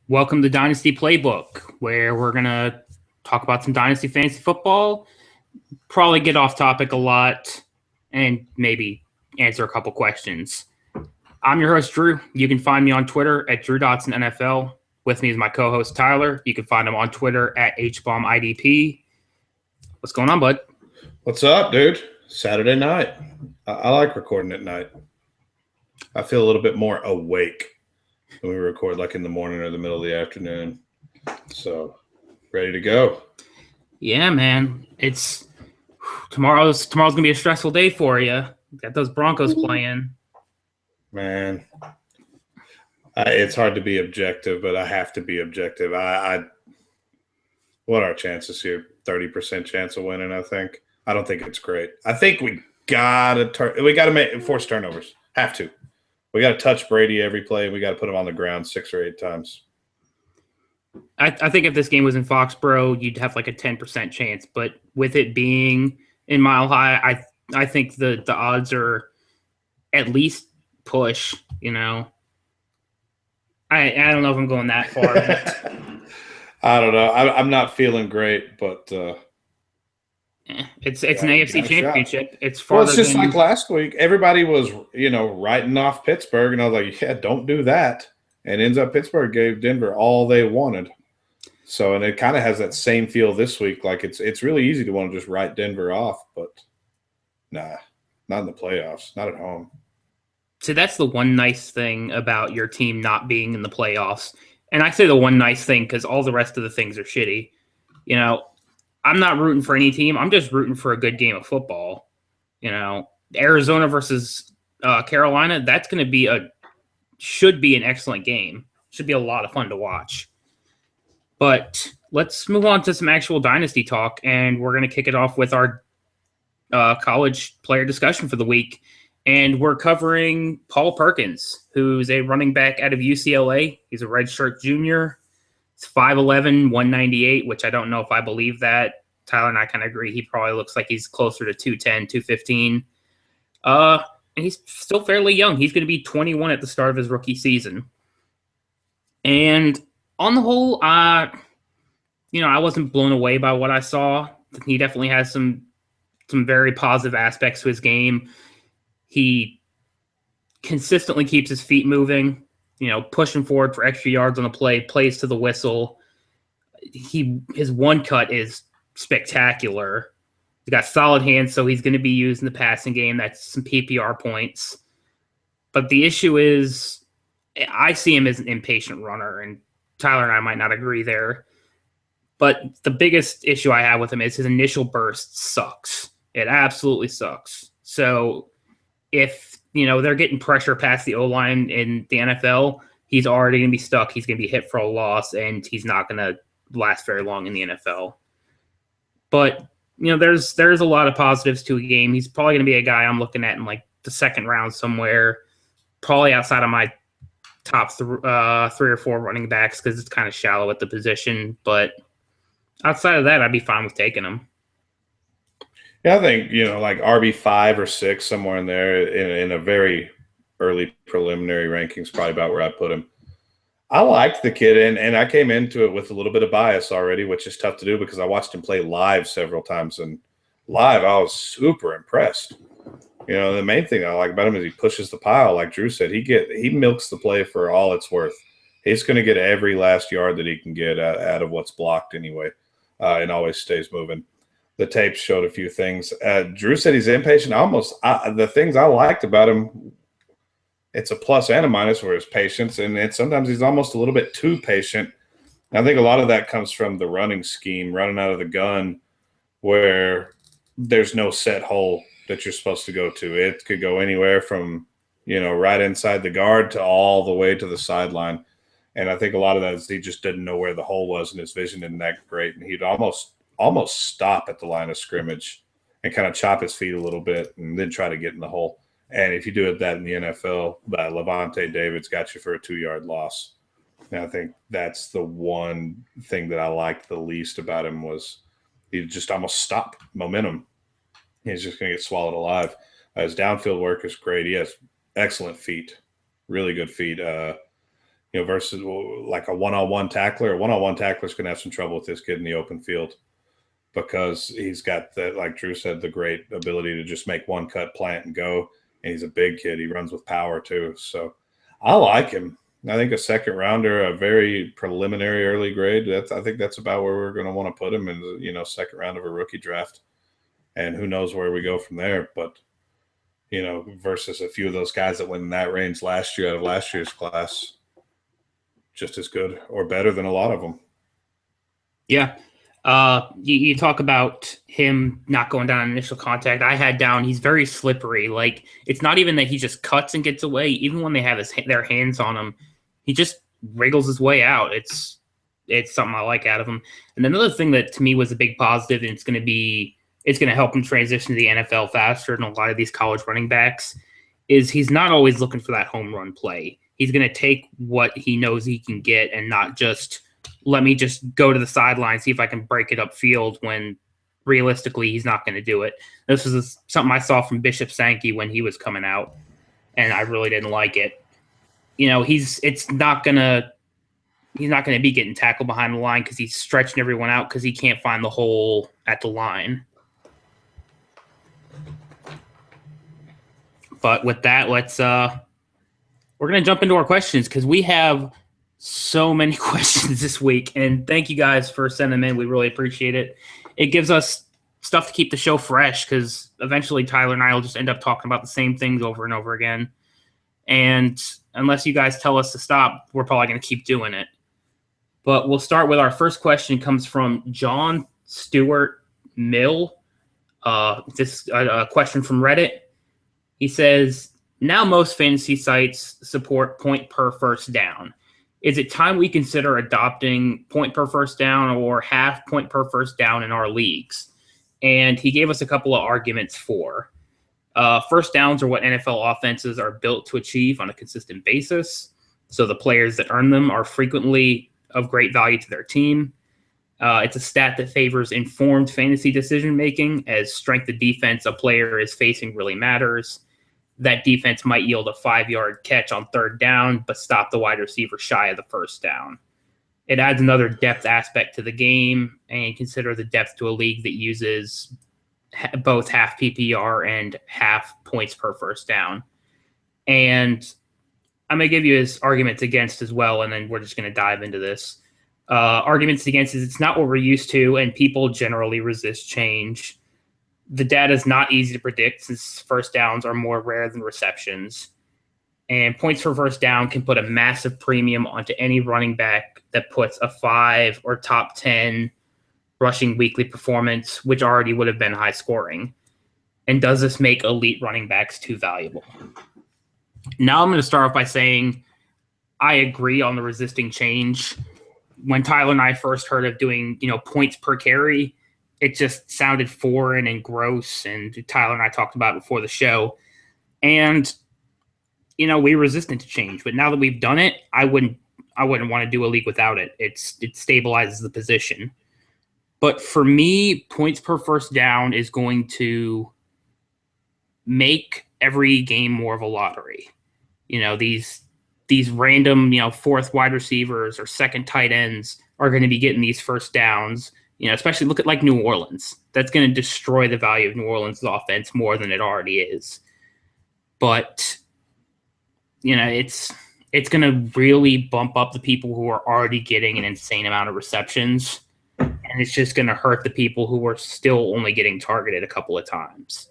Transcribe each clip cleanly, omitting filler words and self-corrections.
Welcome to Dynasty Playbook, where we're going to talk about some Dynasty fantasy football, probably get off topic a lot, and maybe answer a couple questions. I'm your host, Drew. You can find me on Twitter at DrewDotsonNFL. With me is my co-host, Tyler. You can find him on Twitter at HBombIDP. What's going on, bud? What's up, dude? Saturday night. I like recording at night. I feel a little bit more awake when we record like in the morning or the middle of the afternoon. So, ready to go. Yeah, man. It's tomorrow's gonna be a stressful day for you. Got those Broncos playing. Man, it's hard to be objective, but I have to be objective. What are our chances here? 30% chance of winning, I think. I don't think it's great. I think we gotta force turnovers. Have to. We got to touch Brady every play. We got to put him on the ground 6 or 8 times. I think if this game was in Foxborough, you'd have like a 10% chance. But with it being in Mile High, I think the odds are at least push. I don't know if I'm going that far. I don't know. I'm not feeling great, but it's an AFC championship. Shot. It's farther. Well, it's just like last week. Everybody was writing off Pittsburgh, and I was like, yeah, don't do that. And ends up Pittsburgh gave Denver all they wanted. So, and it kind of has that same feel this week. Like it's really easy to want to just write Denver off, but nah, not in the playoffs, not at home. So that's the one nice thing about your team not being in the playoffs. And I say the one nice thing because all the rest of the things are shitty. I'm not rooting for any team. I'm just rooting for a good game of football. Arizona versus Carolina, that's going to should be an excellent game. Should be a lot of fun to watch. But let's move on to some actual Dynasty talk, and we're going to kick it off with our college player discussion for the week. And we're covering Paul Perkins, who's a running back out of UCLA. He's a redshirt junior. It's 5'11", 198, which I don't know if I believe that. Tyler and I kind of agree. He probably looks like he's closer to 210, 215. And he's still fairly young. He's going to be 21 at the start of his rookie season. And on the whole, I wasn't blown away by what I saw. He definitely has some very positive aspects to his game. He consistently keeps his feet moving. Pushing forward for extra yards on the play, plays to the whistle. His one cut is spectacular. He's got solid hands, so he's going to be used in the passing game. That's some PPR points. But the issue is, I see him as an impatient runner, and Tyler and I might not agree there. But the biggest issue I have with him is his initial burst sucks. It absolutely sucks. So if they're getting pressure past the O-line in the NFL, he's already going to be stuck. He's going to be hit for a loss, and he's not going to last very long in the NFL. But, there's a lot of positives to a game. He's probably going to be a guy I'm looking at in, like, the second round somewhere, probably outside of my top 3 or 4 running backs because it's kind of shallow at the position. But outside of that, I'd be fine with taking him. Yeah, I think, like RB5 or 6, somewhere in there in a very early preliminary rankings, probably about where I put him. I liked the kid, and I came into it with a little bit of bias already, which is tough to do because I watched him play live several times. And live, I was super impressed. The main thing I like about him is he pushes the pile. Like Drew said, he milks the play for all it's worth. He's going to get every last yard that he can get out of what's blocked anyway, and always stays moving. The tapes showed a few things. Drew said he's impatient. The things I liked about him, it's a plus and a minus for his patience, and sometimes he's almost a little bit too patient. And I think a lot of that comes from the running scheme, running out of the gun, where there's no set hole that you're supposed to go to. It could go anywhere from, right inside the guard to all the way to the sideline. And I think a lot of that is he just didn't know where the hole was, and his vision isn't that great, and he'd almost stop at the line of scrimmage and kind of chop his feet a little bit and then try to get in the hole. And if you do that in the NFL, Levante David's got you for a 2-yard loss. And I think that's the one thing that I liked the least about him was he just almost stopped momentum. He's just going to get swallowed alive. His downfield work is great. He has excellent feet, really good feet. versus like a one-on-one tackler. A one-on-one tackler is going to have some trouble with this kid in the open field because he's got that, like Drew said, the great ability to just make one cut, plant, and go. And he's a big kid. He runs with power too. So I like him. I think a second rounder, a very preliminary early grade. I think that's about where we're going to want to put him in the, second round of a rookie draft. And who knows where we go from there. But, versus a few of those guys that went in that range last year out of last year's class, just as good or better than a lot of them. Yeah. You talk about him not going down on initial contact. I had down, he's very slippery. Like, it's not even that he just cuts and gets away. Even when they have their hands on him, he just wriggles his way out. It's something I like out of him. And another thing that to me was a big positive, and it's going to help him transition to the NFL faster than a lot of these college running backs, is he's not always looking for that home run play. He's going to take what he knows he can get and not just let me just go to the sideline, see if I can break it upfield when realistically he's not going to do it. This is something I saw from Bishop Sankey when he was coming out, and I really didn't like it. He's not going to be getting tackled behind the line because he's stretching everyone out because he can't find the hole at the line. But with that, we're going to jump into our questions because we have so many questions this week. And thank you guys for sending them in. We really appreciate it. It gives us stuff to keep the show fresh because eventually Tyler and I will just end up talking about the same things over and over again. And unless you guys tell us to stop, we're probably going to keep doing it. But we'll start with our first question. Comes from John Stewart Mill. This a question from Reddit. He says, now most fantasy sites support point per first down. Is it time we consider adopting point per first down or half point per first down in our leagues? And he gave us a couple of arguments for. First downs are what NFL offenses are built to achieve on a consistent basis. So the players that earn them are frequently of great value to their team. It's a stat that favors informed fantasy decision-making, as strength of defense a player is facing really matters. That defense might yield a 5-yard catch on third down, but stop the wide receiver shy of the first down. It adds another depth aspect to the game, and consider the depth to a league that uses both half PPR and half points per first down. And I'm going to give you his arguments against as well, and then we're just going to dive into this. Arguments against is it's not what we're used to, and people generally resist change. The data is not easy to predict since first downs are more rare than receptions. And points per first down can put a massive premium onto any running back that puts a 5 or top 10 rushing weekly performance, which already would have been high scoring. And does this make elite running backs too valuable? Now I'm going to start off by saying I agree on the resisting change. When Tyler and I first heard of doing, points per carry, it just sounded foreign and gross. And Tyler and I talked about it before the show. And, we resisted to change. But now that we've done it, I wouldn't want to do a league without it. It stabilizes the position. But for me, points per first down is going to make every game more of a lottery. These random, fourth wide receivers or second tight ends are going to be getting these first downs. Especially look at like New Orleans. That's going to destroy the value of New Orleans' offense more than it already is. But, it's going to really bump up the people who are already getting an insane amount of receptions. And it's just going to hurt the people who are still only getting targeted a couple of times.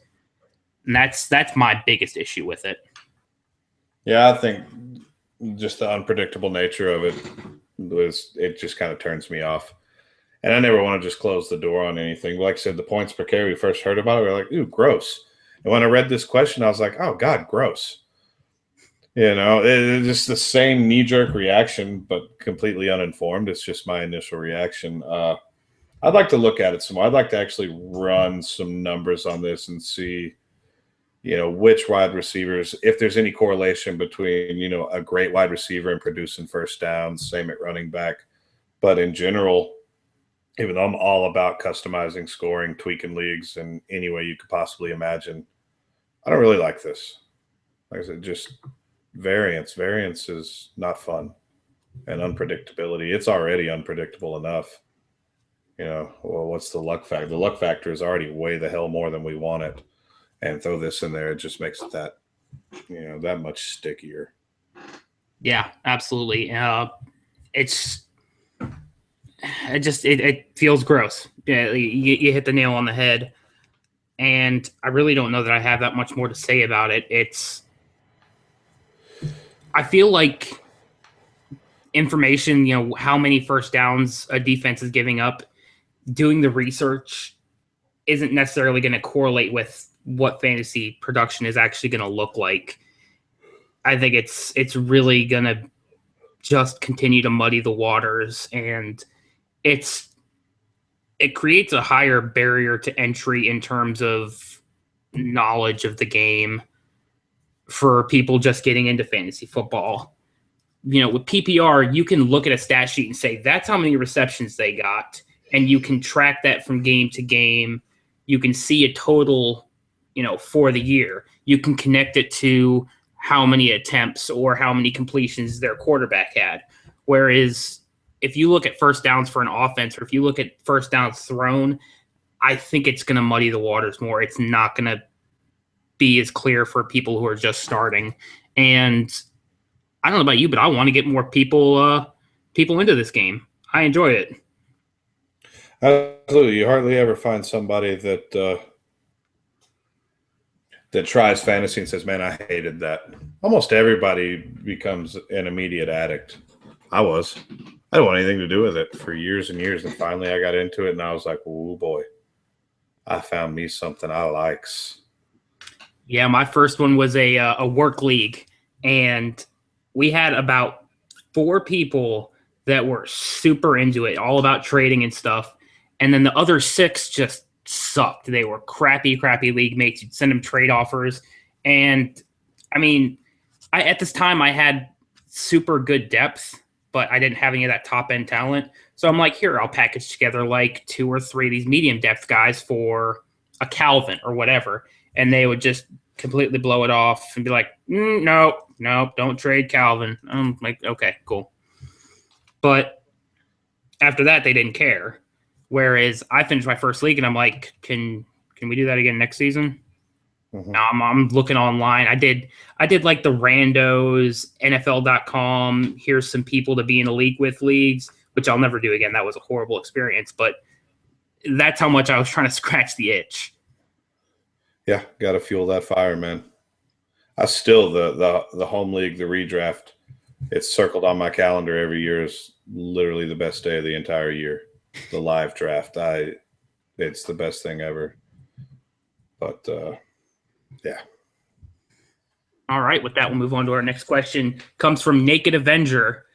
And that's my biggest issue with it. Yeah, I think just the unpredictable nature of it just kind of turns me off. And I never want to just close the door on anything. Like I said, the points per carry we first heard about it, we were like, ooh, gross. And when I read this question, I was like, oh, God, gross. It's just the same knee-jerk reaction, but completely uninformed. It's just my initial reaction. I'd like to look at it some more. I'd like to actually run some numbers on this and see, which wide receivers, if there's any correlation between, a great wide receiver and producing first downs, same at running back. But in general, even though I'm all about customizing, scoring, tweaking leagues in any way you could possibly imagine, I don't really like this. Like I said, just variance. Variance is not fun. and unpredictability. It's already unpredictable enough. Well, what's the luck factor? The luck factor is already way the hell more than we want it. And throw this in there, it just makes it that much stickier. Yeah, absolutely. It feels gross. Yeah, you hit the nail on the head. And I really don't know that I have that much more to say about it. I feel like information, how many first downs a defense is giving up, doing the research isn't necessarily going to correlate with what fantasy production is actually going to look like. I think it's really going to just continue to muddy the waters, and it creates a higher barrier to entry in terms of knowledge of the game for people just getting into fantasy football. With PPR, you can look at a stat sheet and say, that's how many receptions they got. And you can track that from game to game. You can see a total, for the year. You can connect it to how many attempts or how many completions their quarterback had. Whereas if you look at first downs for an offense, or if you look at first downs thrown, I think it's going to muddy the waters more. It's not going to be as clear for people who are just starting. And I don't know about you, but I want to get more people into this game. I enjoy it. Absolutely. You hardly ever find somebody that tries fantasy and says, man, I hated that. Almost everybody becomes an immediate addict. I didn't want anything to do with it for years and years. And finally I got into it and I was like, oh boy, I found me something I likes. Yeah, my first one was a work league, and we had about 4 people that were super into it, all about trading and stuff. And then the other 6 just sucked. They were crappy league mates. You'd send them trade offers. And I mean, at this time I had super good depth, but I didn't have any of that top end talent. So I'm like, here, I'll package together like 2 or 3 of these medium depth guys for a Calvin or whatever. And they would just completely blow it off and be like, no, don't trade Calvin. I'm like, okay, cool. But after that, they didn't care. Whereas I finished my first league and I'm like, can we do that again next season? Mm-hmm. I'm looking online. I did like the randos, NFL.com. Here's some people to be in a league with leagues, which I'll never do again. That was a horrible experience, but that's how much I was trying to scratch the itch. Yeah, got to fuel that fire, man. I still the home league, the redraft, it's circled on my calendar every year is literally the best day of the entire year. The live draft, it's the best thing ever. But yeah. All right, with that, we'll move on to our next question. Comes from Naked Avenger.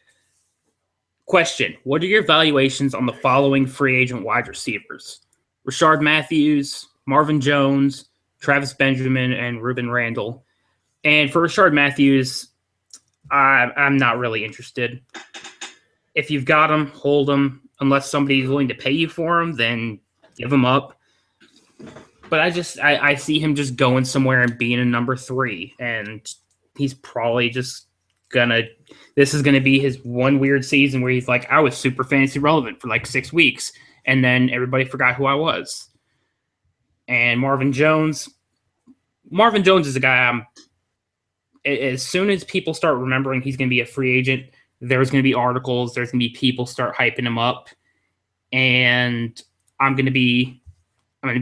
Question: what are your valuations on the following free agent wide receivers? Rashard Matthews, Marvin Jones, Travis Benjamin, and Ruben Randall. And for Rashard Matthews, I'm not really interested. If you've got him, hold him. Unless somebody's willing to pay you for him, then give him up. But I see him just going somewhere and being a number 3. And he's probably just this is gonna be his one weird season where he's like, I was super fantasy relevant for like 6 weeks, and then everybody forgot who I was. And Marvin Jones is a guy as soon as people start remembering he's going to be a free agent, there's going to be articles, there's going to be people start hyping him up, and I'm going to be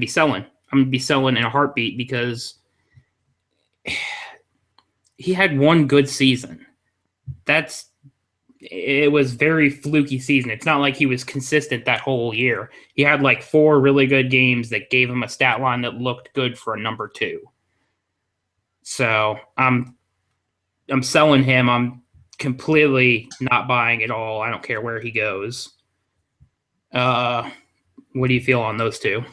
selling. I'm going to be selling in a heartbeat because he had one good season. It was very fluky season. It's not like he was consistent that whole year. He had like 4 really good games that gave him a stat line that looked good for a number 2. So I'm selling him. I'm completely not buying at all. I don't care where he goes. What do you feel on those 2?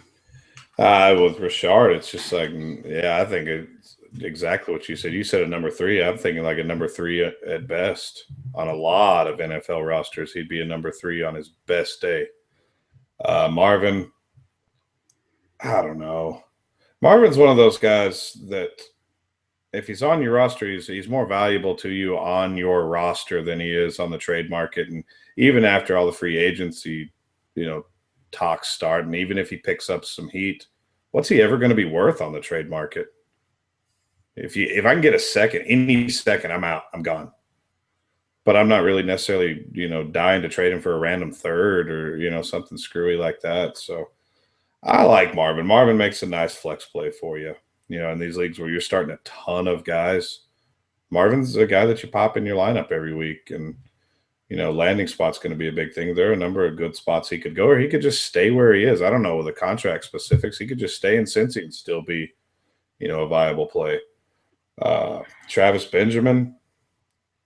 With Rashard, it's just like, yeah, I think it's exactly what you said. You said a number 3. I'm thinking like a number 3 at best. On a lot of NFL rosters, he'd be a number 3 on his best day. Marvin, I don't know. Marvin's one of those guys that if he's on your roster, he's more valuable to you on your roster than he is on the trade market. And even after all the free agency, talks start, and even if he picks up some heat, what's he ever going to be worth on the trade market? If I can get a second, any second, I'm out. I'm gone. But I'm not really necessarily, dying to trade him for a random third or, something screwy like that. So I like Marvin. Marvin makes a nice flex play for you. In these leagues where you're starting a ton of guys, Marvin's a guy that you pop in your lineup every week. And, landing spot's going to be a big thing. There are a number of good spots he could go, or he could just stay where he is. I don't know the contract specifics. He could just stay in Cincy and still be, a viable play. Travis Benjamin,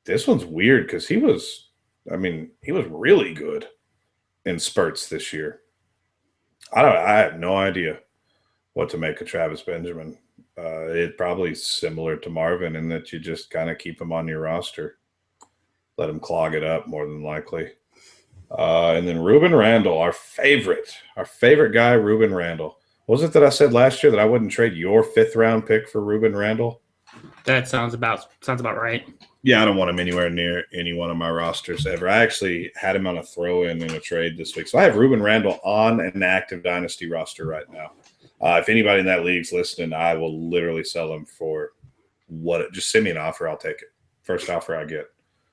this one's weird because he was really good in spurts this year. I have no idea what to make of Travis Benjamin. It's probably similar to Marvin in that you just kind of keep him on your roster, let him clog it up more than likely. And then Ruben Randall, our favorite guy, Ruben Randall. What was it that I said last year that I wouldn't trade your 5th round pick for Ruben Randall? That sounds about right. Yeah, I don't want him anywhere near any one of my rosters ever. I actually had him on a throw-in in a trade this week. So I have Ruben Randall on an active Dynasty roster right now. If anybody in that league's listening, I will literally sell him for what? Just send me an offer. I'll take it. First offer I get.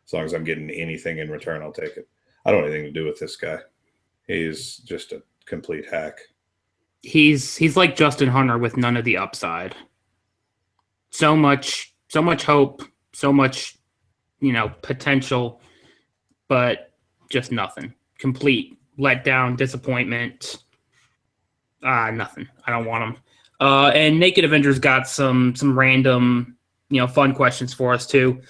As long as I'm getting anything in return, I'll take it. I don't want anything to do with this guy. He's just a complete hack. He's like Justin Hunter with none of the upside. So much hope, so much, potential, but just nothing. Complete letdown, disappointment. Nothing. I don't want him. And Naked Avenger's got some random, fun questions for us too.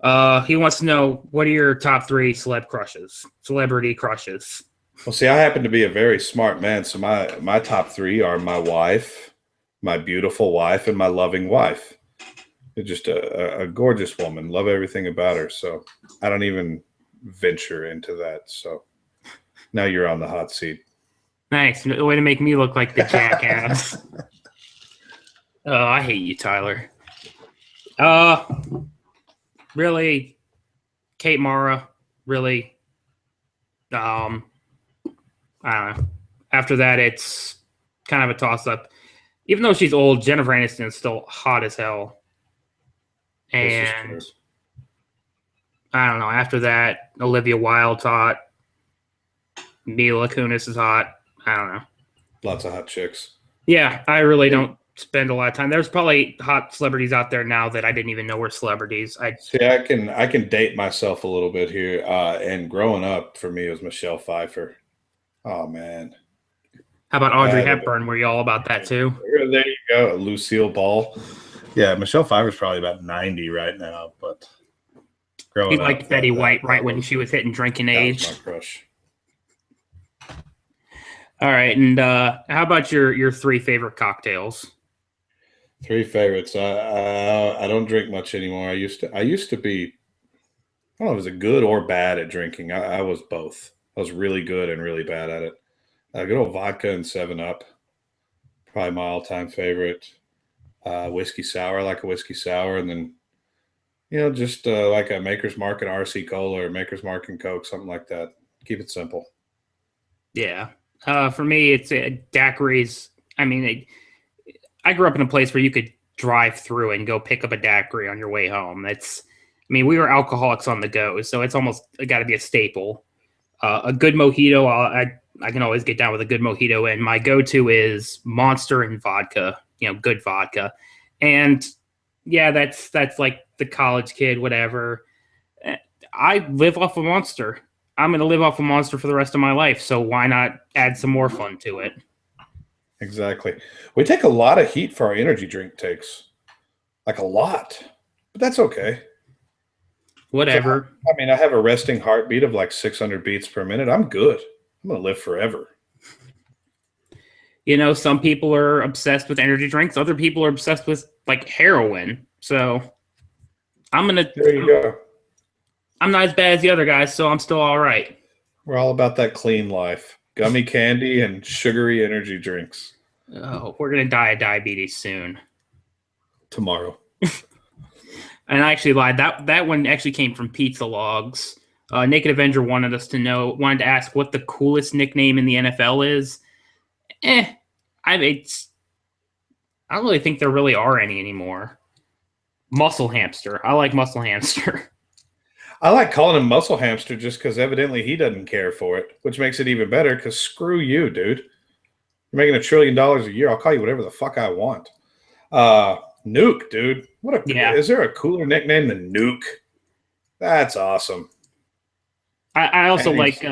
He wants to know, what are your top 3 celebrity crushes? Well, see, I happen to be a very smart man, so my top 3 are my wife, my beautiful wife, and my loving wife. You're just a gorgeous woman. Love everything about her. So I don't even venture into that. So now you're on the hot seat. Thanks. No way to make me look like the jackass. Oh, I hate you, Tyler. Really, Kate Mara. Really, I don't know. After that, it's kind of a toss-up. Even though she's old, Jennifer Aniston is still hot as hell. And I don't know. After that, Olivia Wilde's hot. Mila Kunis is hot. I don't know. Lots of hot chicks. Yeah, I really don't spend a lot of time. There's probably hot celebrities out there now that I didn't even know were celebrities. I can date myself a little bit here. And growing up, for me, it was Michelle Pfeiffer. Oh, man. How about Audrey Hepburn? Were you all about that too? There you go. Lucille Ball. Yeah, Michelle Pfeiffer's probably about 90 right now, but growing up. He liked Betty White right when she was hitting drinking age. That was my crush. All right, and how about your 3 favorite cocktails? 3 favorites. I don't drink much anymore. I used to be, I don't know if it was a good or bad at drinking. I was both. I was really good and really bad at it. Good old vodka and 7-Up, probably my all-time favorite. Whiskey sour, I like a whiskey sour, and then just like a Maker's Mark and RC Cola or Maker's Mark and Coke, something like that. Keep it simple. Yeah. For me, it's daiquiris. I mean, I grew up in a place where you could drive through and go pick up a daiquiri on your way home. We were alcoholics on the go, so it's almost got to be a staple. A good mojito, I can always get down with a good mojito, and my go-to is Monster and vodka. Good vodka, and yeah, that's like the college kid, whatever. I live off a Monster. I'm going to live off a Monster for the rest of my life, so why not add some more fun to it? Exactly. We take a lot of heat for our energy drink takes, like a lot, but that's okay. Whatever. So, I have a resting heartbeat of like 600 beats per minute. I'm good. I'm going to live forever. Some people are obsessed with energy drinks. Other people are obsessed with like heroin. So there you go. I'm not as bad as the other guys, so I'm still all right. We're all about that clean life. Gummy candy and sugary energy drinks. Oh, we're going to die of diabetes soon. Tomorrow. And I actually lied. That one actually came from Pizza Logs. Naked Avenger wanted to ask what the coolest nickname in the NFL is. Eh, I it's I don't really think there really are any anymore. Muscle Hamster. I like Muscle Hamster. I like calling him Muscle Hamster just because evidently he doesn't care for it, which makes it even better because screw you, dude. You're making $1 trillion a year. I'll call you whatever the fuck I want. Nuke, dude. Yeah. Is there a cooler nickname than Nuke? That's awesome. I also like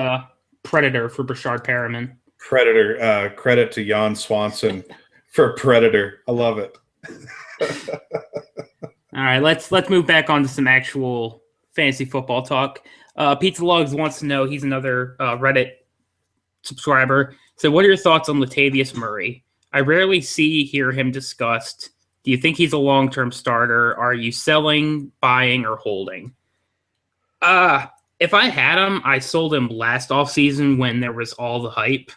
Predator for Brashard Perriman. Predator. Credit to Jan Swanson for Predator. I love it. All right, let's move back on to some actual fantasy football talk. Pizza Logs wants to know, he's another Reddit subscriber. So what are your thoughts on Latavius Murray? I rarely hear him discussed. Do you think he's a long-term starter? Are you selling, buying, or holding? If I had him, I sold him last offseason when there was all the hype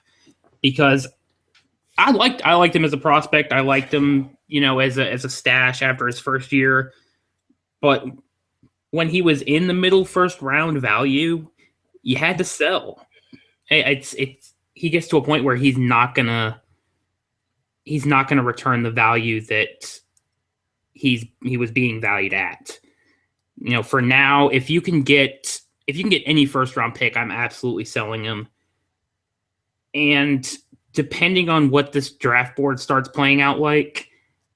because I liked him as a prospect. I liked him, as a stash after his first year. But when he was in the middle first round value, you had to sell. He gets to a point where he's not gonna return the value that he was being valued at. For now, if you can get any first round pick, I'm absolutely selling him. And depending on what this draft board starts playing out like,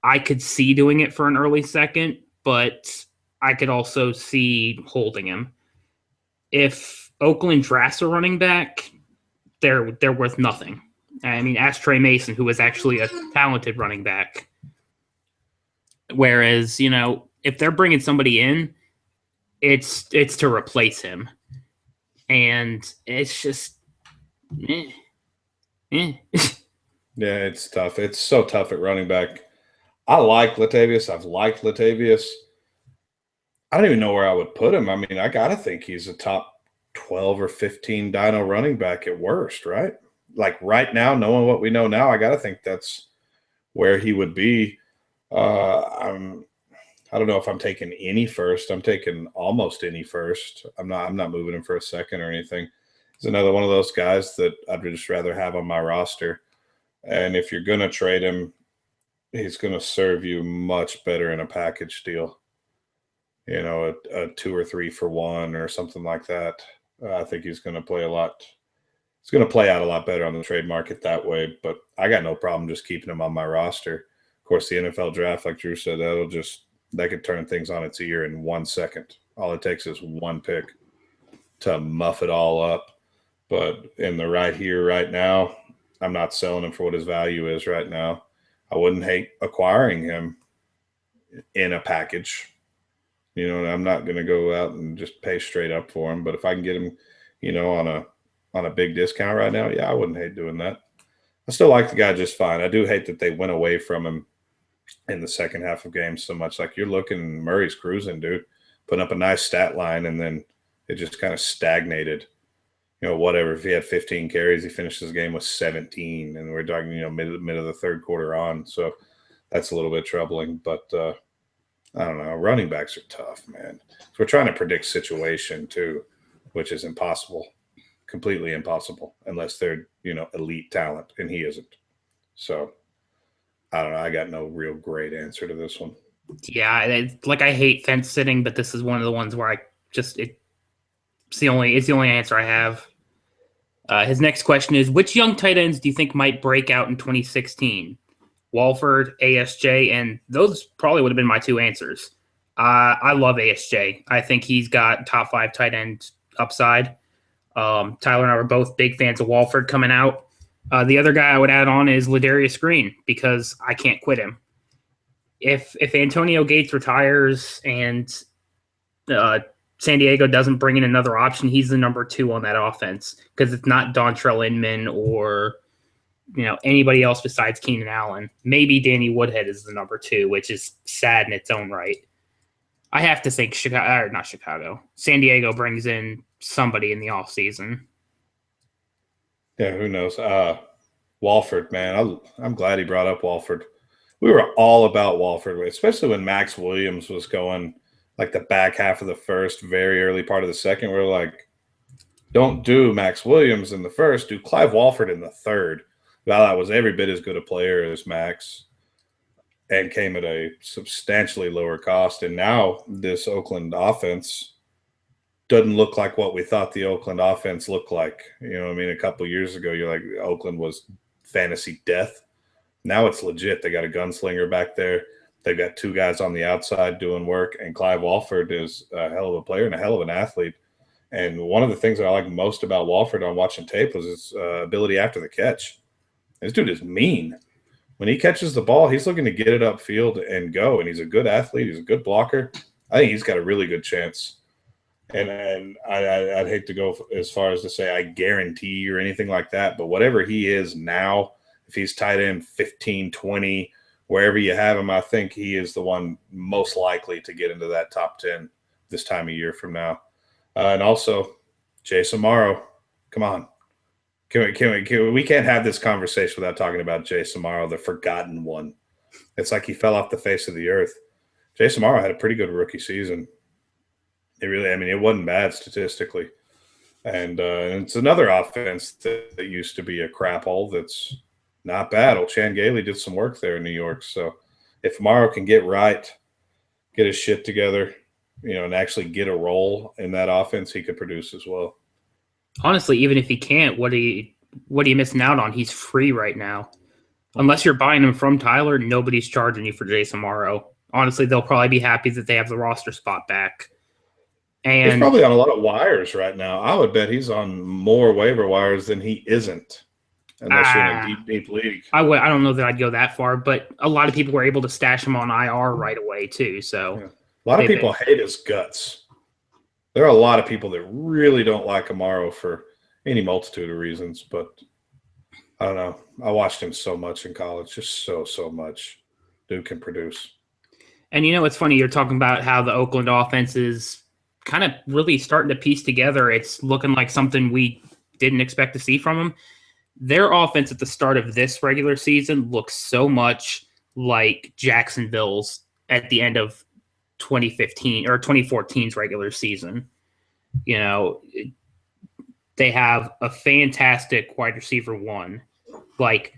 I could see doing it for an early second, but I could also see holding him. If Oakland drafts a running back, they're worth nothing. I mean, ask Trey Mason, who was actually a talented running back. Whereas, if they're bringing somebody in, it's to replace him. And it's just, Yeah, it's tough. It's so tough at running back. I like Latavius. I've liked Latavius. I don't even know where I would put him. I mean, I got to think he's a top 12 or 15 Dino running back at worst, right? Like right now, knowing what we know now, I got to think that's where he would be. I don't know if I'm taking any first. I'm taking almost any first. I'm not moving him for a second or anything. He's another one of those guys that I'd just rather have on my roster. And if you're going to trade him, he's going to serve you much better in a package deal. A 2 or 3 for 1 or something like that. I think he's going to play a lot. It's going to play out a lot better on the trade market that way. But I got no problem just keeping him on my roster. Of course, the NFL draft, like Drew said, that could turn things on its ear in 1 second. All it takes is one pick to muff it all up. But in the right here, right now, I'm not selling him for what his value is right now. I wouldn't hate acquiring him in a package. I'm not going to go out and just pay straight up for him. But if I can get him, on a big discount right now, yeah, I wouldn't hate doing that. I still like the guy just fine. I do hate that they went away from him in the second half of games so much. Like you're looking, Murray's cruising, dude, putting up a nice stat line, and then it just kind of stagnated. Whatever. If he had 15 carries, he finished his game with 17, and we're talking, mid of the third quarter on. So that's a little bit troubling. But I don't know. Running backs are tough, man. So we're trying to predict situation too, which is impossible, completely impossible, unless they're elite talent, and he isn't. So I don't know. I got no real great answer to this one. Yeah, I hate fence sitting, but this is one of the ones where it's the only answer I have. His next question is, which young tight ends do you think might break out in 2016? Walford, ASJ, and those probably would have been my 2 answers. I love ASJ. I think he's got top 5 tight end upside. Tyler and I were both big fans of Walford coming out. The other guy I would add on is Ladarius Green because I can't quit him. If Antonio Gates retires and San Diego doesn't bring in another option, he's the number 2 on that offense because it's not Dontrell Inman or anybody else besides Keenan Allen. Maybe Danny Woodhead is the number 2, which is sad in its own right. I have to think San Diego brings in somebody in the offseason. Yeah, who knows? Walford, man. I'm glad he brought up Walford. We were all about Walford, especially when Max Williams was going like the back half of the first, very early part of the second. We're like, don't do Max Williams in the first, do Clive Walford in the third. Val was every bit as good a player as Max and came at a substantially lower cost. And now this Oakland offense doesn't look like what we thought the Oakland offense looked like. You know what I mean? A couple years ago, you're like, Oakland was fantasy death. Now it's legit. They got a gunslinger back there. They've got two guys on the outside doing work, and Clive Walford is a hell of a player and a hell of an athlete. And one of the things that I like most about Walford on watching tape was his ability after the catch. This dude is mean. When he catches the ball, he's looking to get it upfield and go, and he's a good athlete. He's a good blocker. I think he's got a really good chance. And I'd hate to go as far as to say I guarantee or anything like that, but whatever he is now, if he's tight end 15, 20, wherever you have him, I think he is the one most likely to get into that top 10 this time of year from now. And also, Jason Morrow, come on. We can't have this conversation without talking about Jason Morrow, the forgotten one. It's like he fell off the face of the earth. Jason Morrow had a pretty good rookie season. It wasn't bad statistically. And it's another offense that used to be a crap hole that's not bad. Chan Gailey did some work there in New York. So if Morrow can get right, get his shit together, and actually get a role in that offense, he could produce as well. Honestly, even if he can't, what are you missing out on? He's free right now. Unless you're buying him from Tyler, nobody's charging you for Jason Morrow. Honestly, they'll probably be happy that they have the roster spot back. And he's probably on a lot of wires right now. I would bet he's on more waiver wires than he isn't, unless you're in a deep, deep league. I don't know that I'd go that far, but a lot of people were able to stash him on IR right away too. So yeah. A lot of people hate his guts. There are a lot of people that really don't like Amaro for any multitude of reasons, but I don't know. I watched him so much in college, just so much. Dude can produce. And it's funny, you're talking about how the Oakland offense is kind of really starting to piece together. It's looking like something we didn't expect to see from them. Their offense at the start of this regular season looks so much like Jacksonville's at the end of 2015 or 2014's regular season. They have a fantastic wide receiver one, like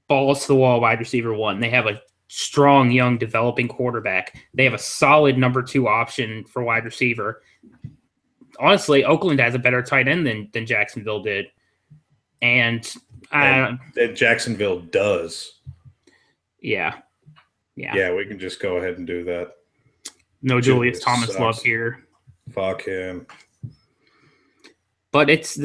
balls to the wall wide receiver one. They have a strong, young, developing quarterback. They have a solid number 2 option for wide receiver. Honestly, Oakland has a better tight end than Jacksonville did. And Jacksonville does. Yeah, we can just go ahead and do that. No Julius Thomas love here. Fuck him. But it's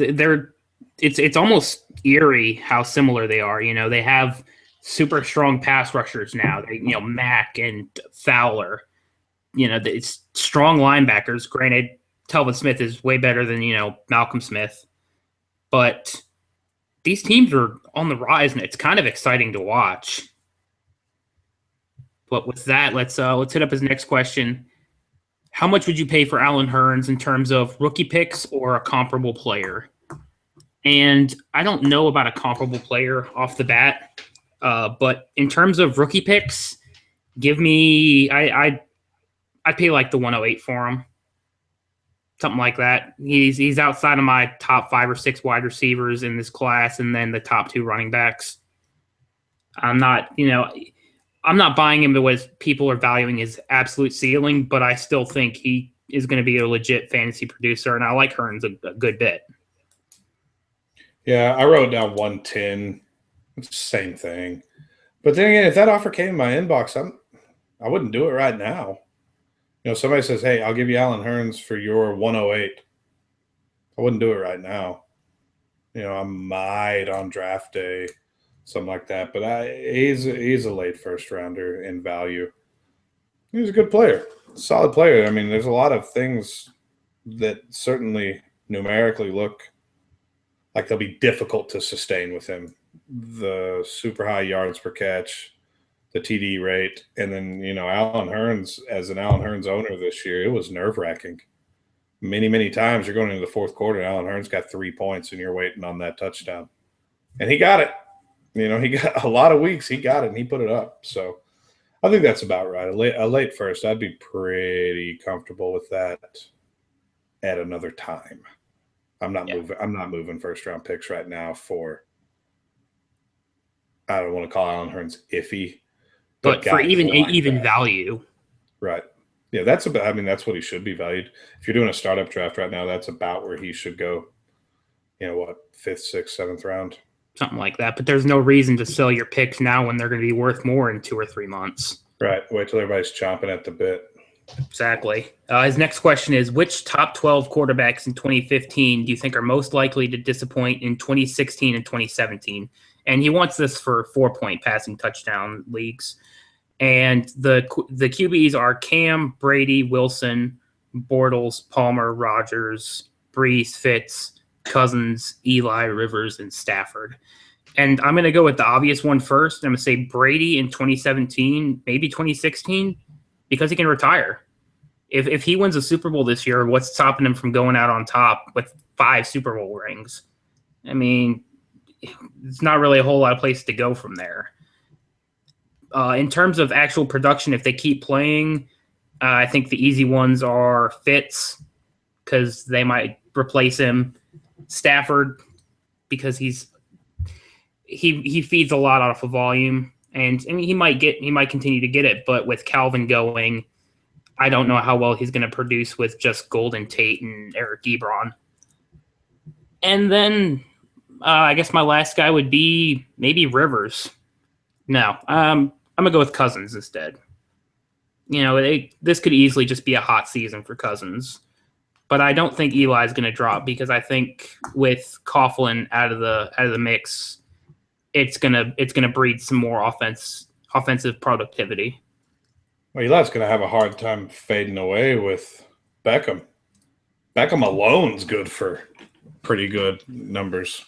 almost eerie how similar they are. They have super strong pass rushers now. Mack and Fowler. It's strong linebackers. Granted, Telvin Smith is way better than Malcolm Smith, but these teams are on the rise, and it's kind of exciting to watch. But with that, let's hit up his next question. How much would you pay for Allen Hurns in terms of rookie picks or a comparable player? And I don't know about a comparable player off the bat, but in terms of rookie picks, give me I'd pay like the 108 for him, something like that. He's outside of my top 5 or 6 wide receivers in this class, and then the top 2 running backs. I'm not buying him because people are valuing his absolute ceiling, but I still think he is going to be a legit fantasy producer, and I like Hurns a good bit. Yeah, I wrote down 110. It's the same thing. But then again, if that offer came in my inbox, I wouldn't do it right now. Somebody says, hey, I'll give you Allen Hurns for your 108. I wouldn't do it right now. I might on draft day, something like that. But he's a late first rounder in value. He's a good player, solid player. There's a lot of things that certainly numerically look like they'll be difficult to sustain with him. The super high yards per catch, the TD rate, and then, Allen Hurns, as an Allen Hurns owner this year, it was nerve-wracking. Many, many times you're going into the fourth quarter, and Allen Hurns got 3 points, and you're waiting on that touchdown. And he got it. He got a lot of weeks. He got it, and he put it up. So I think that's about right. A late first, I'd be pretty comfortable with that at another time. I'm not Yeah. moving. I'm not moving first round picks right now for. I don't want to call Alan Hearns iffy, but But for guys like even that, value, right? Yeah, that's about. I mean, that's what he should be valued. If you're doing a startup draft right now, that's about where he should go. You know what? Fifth, sixth, seventh round. something like that. But there's no reason to sell your picks now when they're going to be worth more in 2 or 3 months. Right. Wait till everybody's chomping at the bit. Exactly. His next question is, which top 12 quarterbacks in 2015 do you think are most likely to disappoint in 2016 and 2017? And he wants this for 4-point passing touchdown leagues. And the QBs are Cam, Brady, Wilson, Bortles, Palmer, Rodgers, Brees, Fitz, Cousins, Eli, Rivers, and Stafford. And I'm going to go with the obvious one first. I'm going to say Brady in 2017, maybe 2016, because he can retire. If he wins a Super Bowl this year, what's stopping him from going out on top with 5 Super Bowl rings? I mean, it's not really a whole lot of place to go from there. In terms of actual production, if they keep playing, I think the easy ones are Fitz, because they might replace him. Stafford, because he feeds a lot off of volume, and I mean he might continue to get it, but with Calvin going, I don't know how well he's going to produce with just Golden Tate and Eric Ebron. And then I guess my last guy would be maybe Rivers. No, I'm gonna go with Cousins instead. You know, this could easily just be a hot season for Cousins. But I don't think Eli's going to drop, because I think with Coughlin out of the mix, it's gonna breed some more offensive productivity. Well, Eli's going to have a hard time fading away with Beckham. Beckham alone's good for pretty good numbers.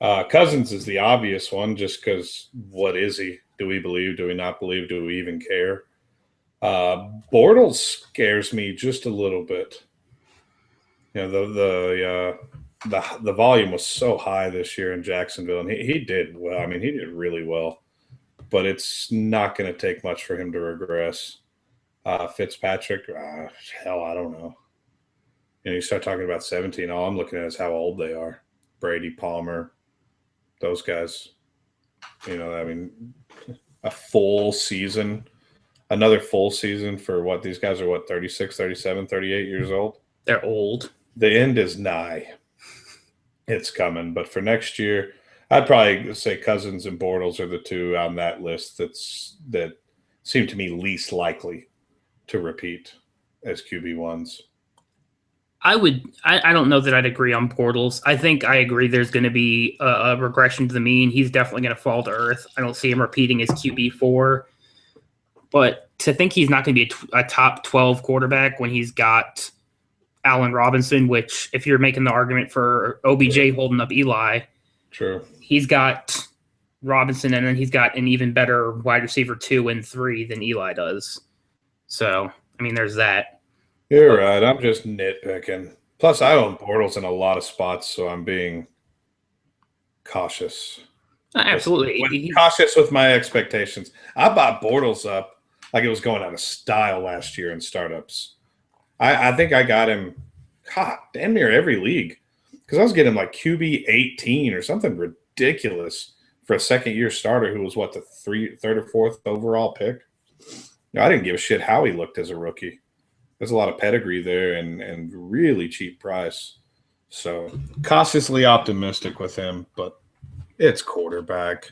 Cousins is the obvious one, just because what is he? Do we believe? Do we not believe? Do we even care? Bortles scares me just a little bit. You know, the volume was so high this year in Jacksonville, and he did well. I mean, he did really well, but it's not going to take much for him to regress. Fitzpatrick, hell, I don't know. You know, you start talking about 17, all I'm looking at is how old they are. Brady, Palmer, those guys. You know, I mean, a full season, another full season for what these guys are, 36, 37, 38 years old? They're old. The end is nigh. It's coming. But for next year, I'd probably say Cousins and Bortles are the two on that list that seem to me least likely to repeat as QB1s. I don't know that I'd agree on Bortles. I think I agree there's going to be a regression to the mean. He's definitely going to fall to earth. I don't see him repeating his QB4. But to think he's not going to be a top 12 quarterback when he's got Allen Robinson, which if you're making the argument for OBJ holding up Eli, true, he's got Robinson, and then he's got an even better wide receiver 2 and 3 than Eli does. So, I mean, there's that. You're right. I'm just nitpicking. Plus, I own Bortles in a lot of spots, so I'm being cautious. Absolutely. Cautious with my expectations. I bought Bortles up like it was going out of style last year in startups. I think I got him, damn near every league, because I was getting like QB 18 or something ridiculous for a second-year starter who was, the third or fourth overall pick. No, I didn't give a shit how he looked as a rookie. There's a lot of pedigree there and really cheap price. So cautiously optimistic with him, but it's quarterback.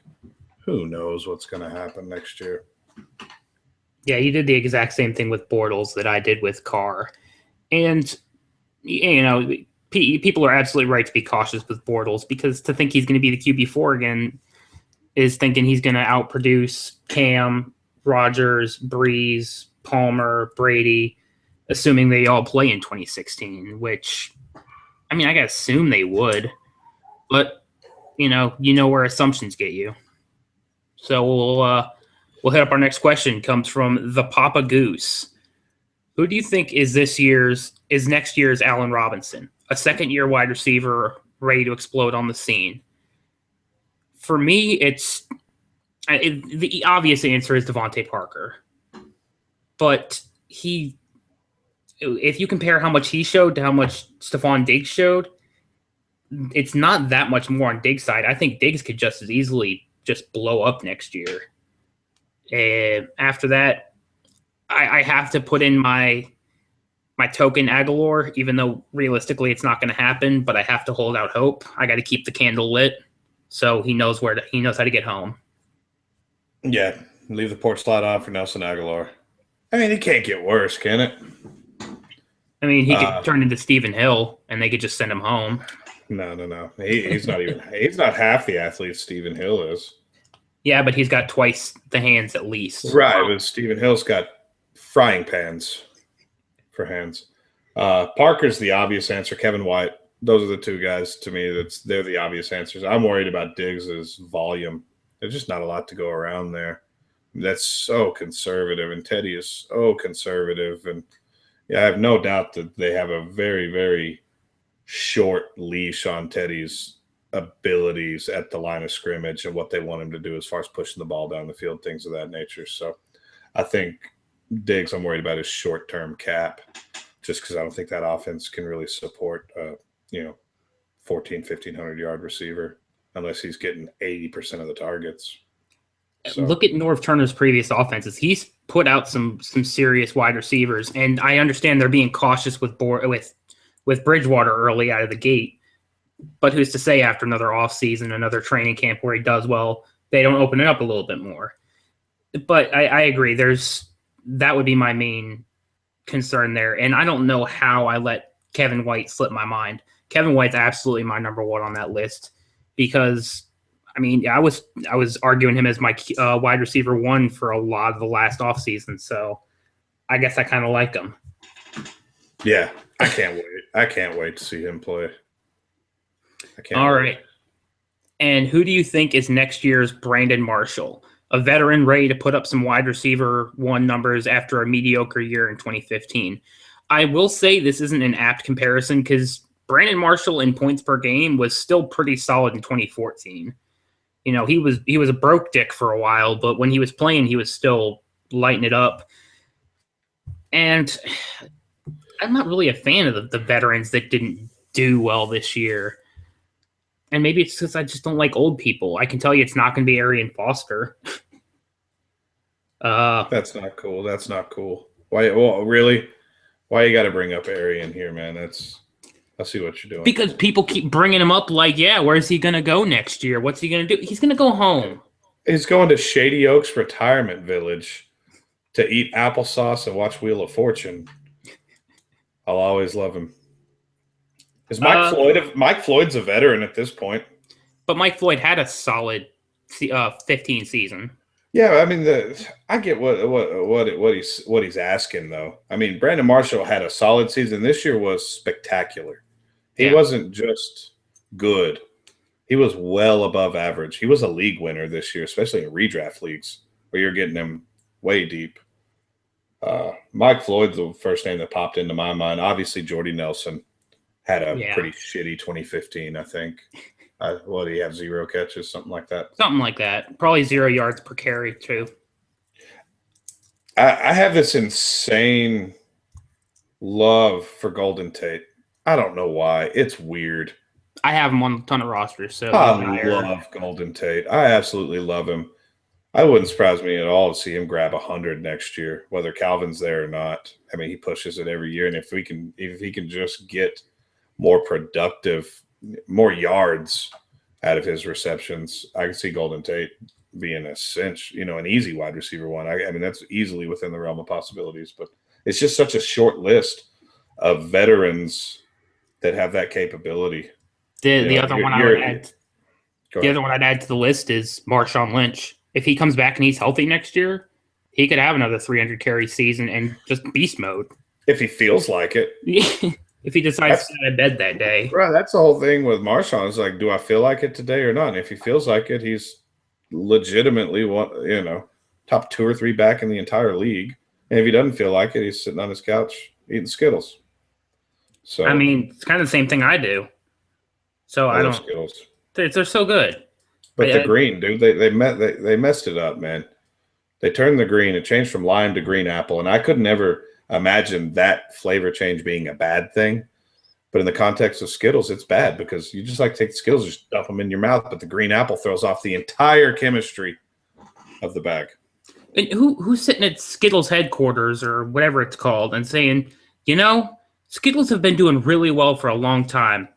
Who knows what's going to happen next year? Yeah, you did the exact same thing with Bortles that I did with Carr. And, you know, people are absolutely right to be cautious with Bortles, because to think he's going to be the QB4 again is thinking he's going to outproduce Cam, Rodgers, Breeze, Palmer, Brady, assuming they all play in 2016, which, I mean, I got to assume they would. But, you know where assumptions get you. So we'll hit up our next question. Comes from the Papa Goose. Who do you think is next year's Allen Robinson, a second-year wide receiver ready to explode on the scene? For me, it's The obvious answer is Devontae Parker. But if you compare how much he showed to how much Stephon Diggs showed, it's not that much more on Diggs' side. I think Diggs could just as easily just blow up next year. And after that, I have to put in my token Aguilar, even though realistically it's not going to happen, but I have to hold out hope. I got to keep the candle lit so he knows how to get home. Yeah, leave the porch light on for Nelson Aguilar. I mean, it can't get worse, can it? I mean, he could turn into Stephen Hill, and they could just send him home. No. He's not even. He's not half the athlete Stephen Hill is. Yeah, but he's got twice the hands at least. Right, but Stephen Hill's got frying pans for hands. Parker's the obvious answer. Kevin White. Those are the two guys to me. They're the obvious answers. I'm worried about Diggs' volume. There's just not a lot to go around there. That's so conservative, and Teddy is so conservative. And yeah, I have no doubt that they have a very, very short leash on Teddy's abilities at the line of scrimmage and what they want him to do as far as pushing the ball down the field, things of that nature. So I think Diggs, I'm worried about his short-term cap, just because I don't think that offense can really support 1,400, 1,500-yard receiver unless he's getting 80% of the targets. So. Look at Norv Turner's previous offenses. He's put out some serious wide receivers, and I understand they're being cautious with Bridgewater early out of the gate. But who's to say after another offseason, another training camp where he does well, they don't open it up a little bit more. But I agree. That would be my main concern there. And I don't know how I let Kevin White slip my mind. Kevin White's absolutely my number one on that list because, I mean, I was arguing him as my wide receiver one for a lot of the last offseason. So I guess I kind of like him. Yeah, I can't wait. I can't wait to see him play. All right. And who do you think is next year's Brandon Marshall? A veteran ready to put up some wide receiver one numbers after a mediocre year in 2015. I will say this isn't an apt comparison because Brandon Marshall in points per game was still pretty solid in 2014. You know, he was a broke dick for a while, but when he was playing, he was still lighting it up. And I'm not really a fan of the veterans that didn't do well this year. And maybe it's because I just don't like old people. I can tell you it's not going to be Arian Foster. That's not cool. That's not cool. Why? Well, really? Why you got to bring up Arian here, man? I see what you're doing. Because people keep bringing him up like, yeah, where's he going to go next year? What's he going to do? He's going to go home. He's going to Shady Oaks Retirement Village to eat applesauce and watch Wheel of Fortune. I'll always love him. Is Mike Floyd's a veteran at this point? But Mike Floyd had a solid 15 season. Yeah, I mean, I get what he's asking though. I mean, Brandon Marshall had a solid season. This year was spectacular. He wasn't just good; he was well above average. He was a league winner this year, especially in redraft leagues where you're getting him way deep. Mike Floyd's the first name that popped into my mind. Obviously, Jordy Nelson had a pretty shitty 2015, I think. What, did he have 0 catches, something like that? Something like that. Probably 0 yards per carry, too. I have this insane love for Golden Tate. I don't know why. It's weird. I have him on a ton of rosters. So I love Golden Tate. I absolutely love him. I wouldn't surprise me at all to see him grab 100 next year, whether Calvin's there or not. I mean, he pushes it every year, and if he can just get more productive, more yards out of his receptions, I can see Golden Tate being a cinch, an easy wide receiver one. I mean, that's easily within the realm of possibilities, but it's just such a short list of veterans that have that capability. The other one I'd add to the list is Marshawn Lynch. If he comes back and he's healthy next year, he could have another 300 carry season and just beast mode. If he feels like it. If he decides to sit in bed that day. Right, that's the whole thing with Marshawn. It's like, do I feel like it today or not? And if he feels like it, he's legitimately top 2 or 3 back in the entire league. And if he doesn't feel like it, he's sitting on his couch eating Skittles. So I mean, it's kind of the same thing I do. So I don't. Skittles. They're so good. But the green, dude, they messed it up, man. They turned the green. It changed from lime to green apple, and I could never imagine that flavor change being a bad thing. But in the context of Skittles, it's bad because you just like take the Skittles, just dump them in your mouth, but the green apple throws off the entire chemistry of the bag. And who's sitting at Skittles headquarters or whatever it's called and saying, you know, Skittles have been doing really well for a long time.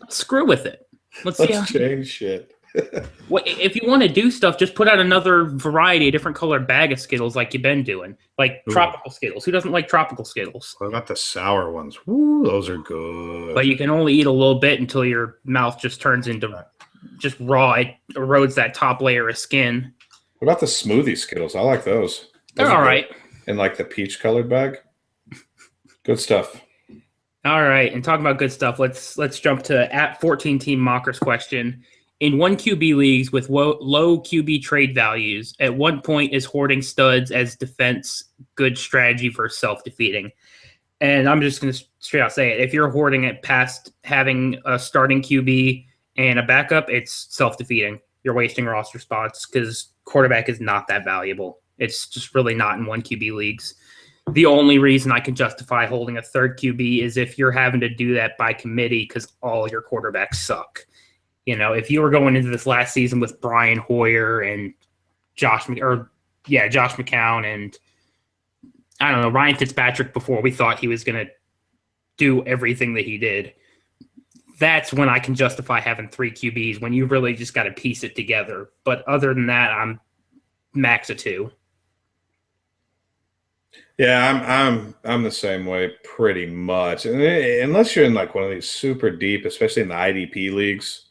Screw with it. Let's change shit. If you want to do stuff, just put out another variety, a different colored bag of Skittles like you've been doing. Like tropical Skittles. Who doesn't like tropical Skittles? What about the sour ones? Woo, those are good. But you can only eat a little bit until your mouth just turns into just raw. It erodes that top layer of skin. What about the smoothie Skittles? I like those. They're all right. In like the peach colored bag. Good stuff. All right. And talking about good stuff, let's jump to at 14 Team Mockers question. In 1 QB leagues with low QB trade values, at what point is hoarding studs as defense good strategy for self-defeating? And I'm just going to straight out say it. If you're hoarding it past having a starting QB and a backup, it's self-defeating. You're wasting roster spots because quarterback is not that valuable. It's just really not in 1 QB leagues. The only reason I can justify holding a third QB is if you're having to do that by committee because all your quarterbacks suck. You know, if you were going into this last season with Brian Hoyer and Josh McCown and I don't know, Ryan Fitzpatrick before we thought he was going to do everything that he did, that's when I can justify having 3 QBs when you really just got to piece it together. But other than that, I'm max of 2. Yeah, I'm the same way pretty much. And unless you're in like one of these super deep, especially in the IDP leagues,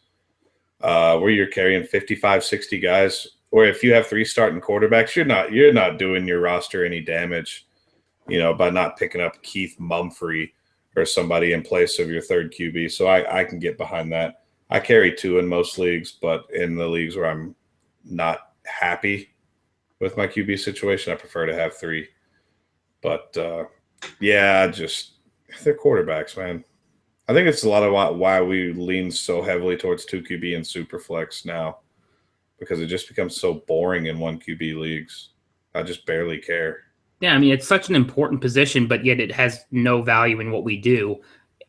where you're carrying 55, 60 guys, or if you have 3 starting quarterbacks, you're not doing your roster any damage, you know, by not picking up Keith Mumphrey or somebody in place of your third QB. So I can get behind that. I carry 2 in most leagues, but in the leagues where I'm not happy with my QB situation, I prefer to have 3. But yeah, just they're quarterbacks, man. I think it's a lot of why we lean so heavily towards 2 QB and Superflex now, because it just becomes so boring in 1 QB leagues. I just barely care. Yeah, I mean, it's such an important position, but yet it has no value in what we do.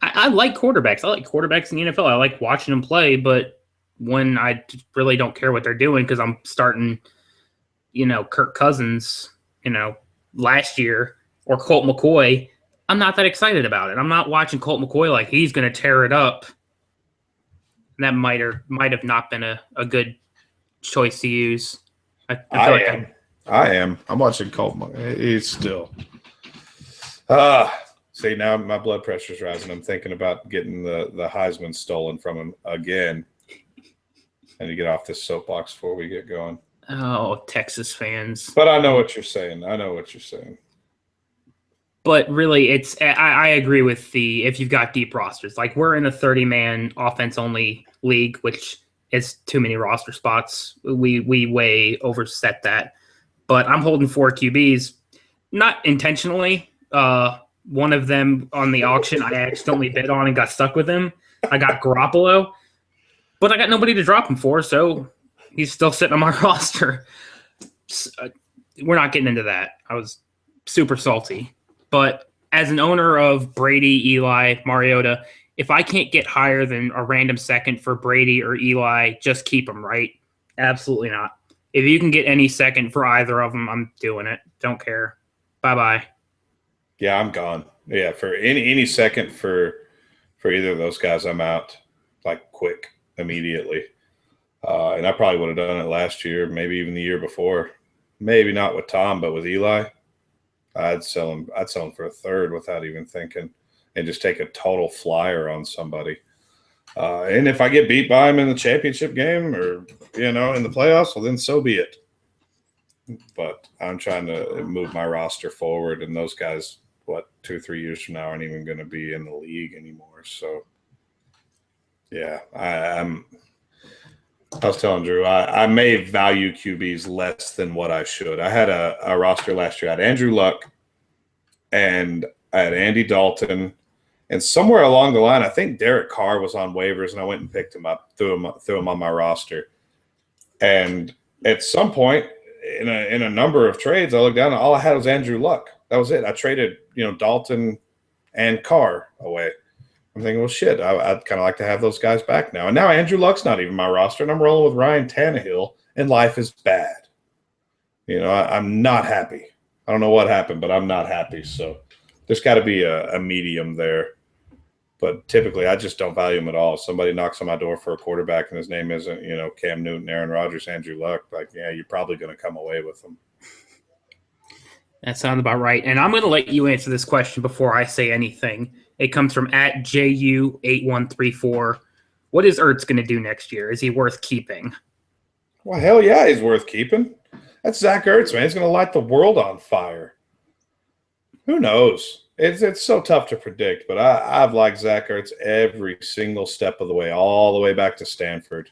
I like quarterbacks. I like quarterbacks in the NFL. I like watching them play, but when I really don't care what they're doing because I'm starting, you know, Kirk Cousins, you know, last year or Colt McCoy, I'm not that excited about it. I'm not watching Colt McCoy like he's going to tear it up. And that might have not been a good choice to use. I am. I'm watching Colt McCoy. He's still. See, now my blood pressure's rising. I'm thinking about getting the Heisman stolen from him again. And to get off this soapbox before we get going. Oh, Texas fans. But I know what you're saying. But really, I agree with if you've got deep rosters. Like, we're in a 30-man offense-only league, which is too many roster spots. We way overset that. But I'm holding 4 QBs, not intentionally. One of them on the auction I accidentally bid on and got stuck with him. I got Garoppolo, but I got nobody to drop him for, so he's still sitting on my roster. We're not getting into that. I was super salty. But as an owner of Brady, Eli, Mariota, if I can't get higher than a random second for Brady or Eli, just keep them, right? Absolutely not. If you can get any second for either of them, I'm doing it. Don't care. Bye-bye. Yeah, I'm gone. Yeah, for any second for either of those guys, I'm out like quick, immediately. And I probably would have done it last year, maybe even the year before. Maybe not with Tom, but with Eli. I'd sell him for a third without even thinking, and just take a total flyer on somebody. And if I get beat by him in the championship game or, you know, in the playoffs, well, then so be it. But I'm trying to move my roster forward, and those guys, 2 or 3 years from now, aren't even going to be in the league anymore. So, yeah, I was telling Drew, I may value QBs less than what I should. I had a roster last year. I had Andrew Luck, and I had Andy Dalton, and somewhere along the line, I think Derek Carr was on waivers, and I went and picked him up, threw him on my roster. And at some point in a number of trades, I looked down and all I had was Andrew Luck. That was it. I traded, Dalton and Carr away. I'm thinking, well, shit, I'd kind of like to have those guys back now. And now Andrew Luck's not even my roster, and I'm rolling with Ryan Tannehill, and life is bad. I'm not happy. I don't know what happened, but I'm not happy. So there's got to be a medium there. But typically, I just don't value him at all. If somebody knocks on my door for a quarterback and his name isn't, Cam Newton, Aaron Rodgers, Andrew Luck, you're probably going to come away with them. That sounds about right. And I'm going to let you answer this question before I say anything. It comes from @JU8134. What is Ertz going to do next year? Is he worth keeping? Well, hell yeah, he's worth keeping. That's Zach Ertz, man. He's going to light the world on fire. Who knows? It's so tough to predict, but I've liked Zach Ertz every single step of the way, all the way back to Stanford.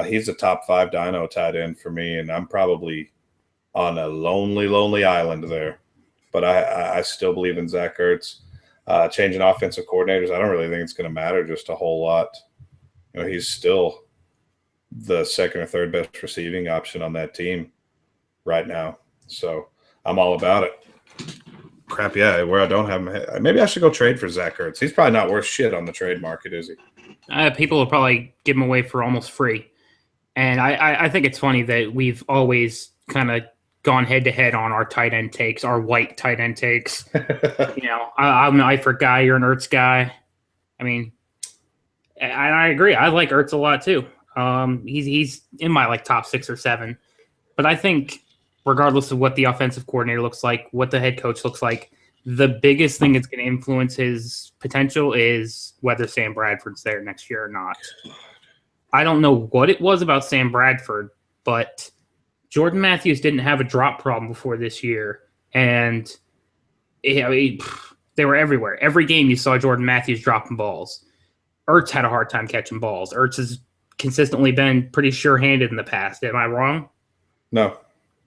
He's a top 5 dyno tight end for me, and I'm probably on a lonely, lonely island there. But I still believe in Zach Ertz. Changing offensive coordinators, I don't really think it's going to matter just a whole lot. He's still the second or third best receiving option on that team right now. So I'm all about it. Crap, yeah, where I don't have him. Maybe I should go trade for Zach Ertz. He's probably not worth shit on the trade market, is he? People will probably give him away for almost free. And I think it's funny that we've always kind of gone head-to-head on our tight end takes, our white tight end takes. I'm an Eifert guy. You're an Ertz guy. I mean, I agree. I like Ertz a lot too. He's in my top 6 or 7. But I think regardless of what the offensive coordinator looks like, what the head coach looks like, the biggest thing that's going to influence his potential is whether Sam Bradford's there next year or not. I don't know what it was about Sam Bradford, but Jordan Matthews didn't have a drop problem before this year. And they were everywhere. Every game you saw Jordan Matthews dropping balls. Ertz had a hard time catching balls. Ertz has consistently been pretty sure-handed in the past. Am I wrong? No.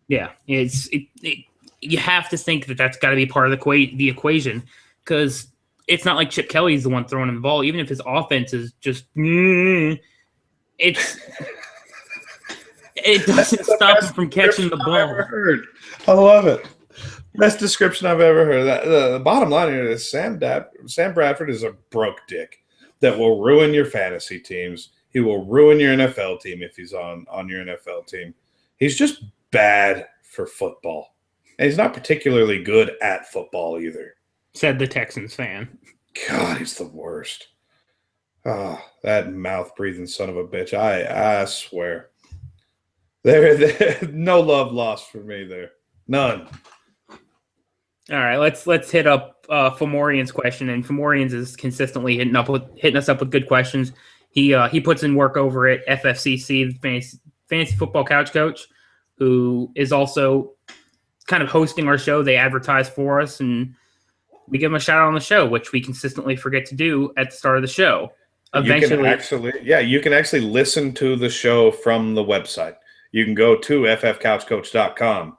Yeah. You have to think that that's got to be part of the equation, because it's not like Chip Kelly's the one throwing him the ball. Even if his offense is just it doesn't stop him from catching the ball. I love it. Best description I've ever heard. The bottom line here is Sam Bradford is a broke dick that will ruin your fantasy teams. He will ruin your NFL team if he's on your NFL team. He's just bad for football. And he's not particularly good at football either. Said the Texans fan. God, he's the worst. Oh, that mouth-breathing son of a bitch. I swear. There, no love lost for me there. None. All right, let's hit up Fomorian's question, and Fomorian's is consistently hitting us up with good questions. He puts in work over at FFCC, the Fantasy Football Couch Coach, who is also kind of hosting our show. They advertise for us, and we give them a shout out on the show, which we consistently forget to do at the start of the show. Eventually, you can actually listen to the show from the website. You can go to ffcouchcoach.com,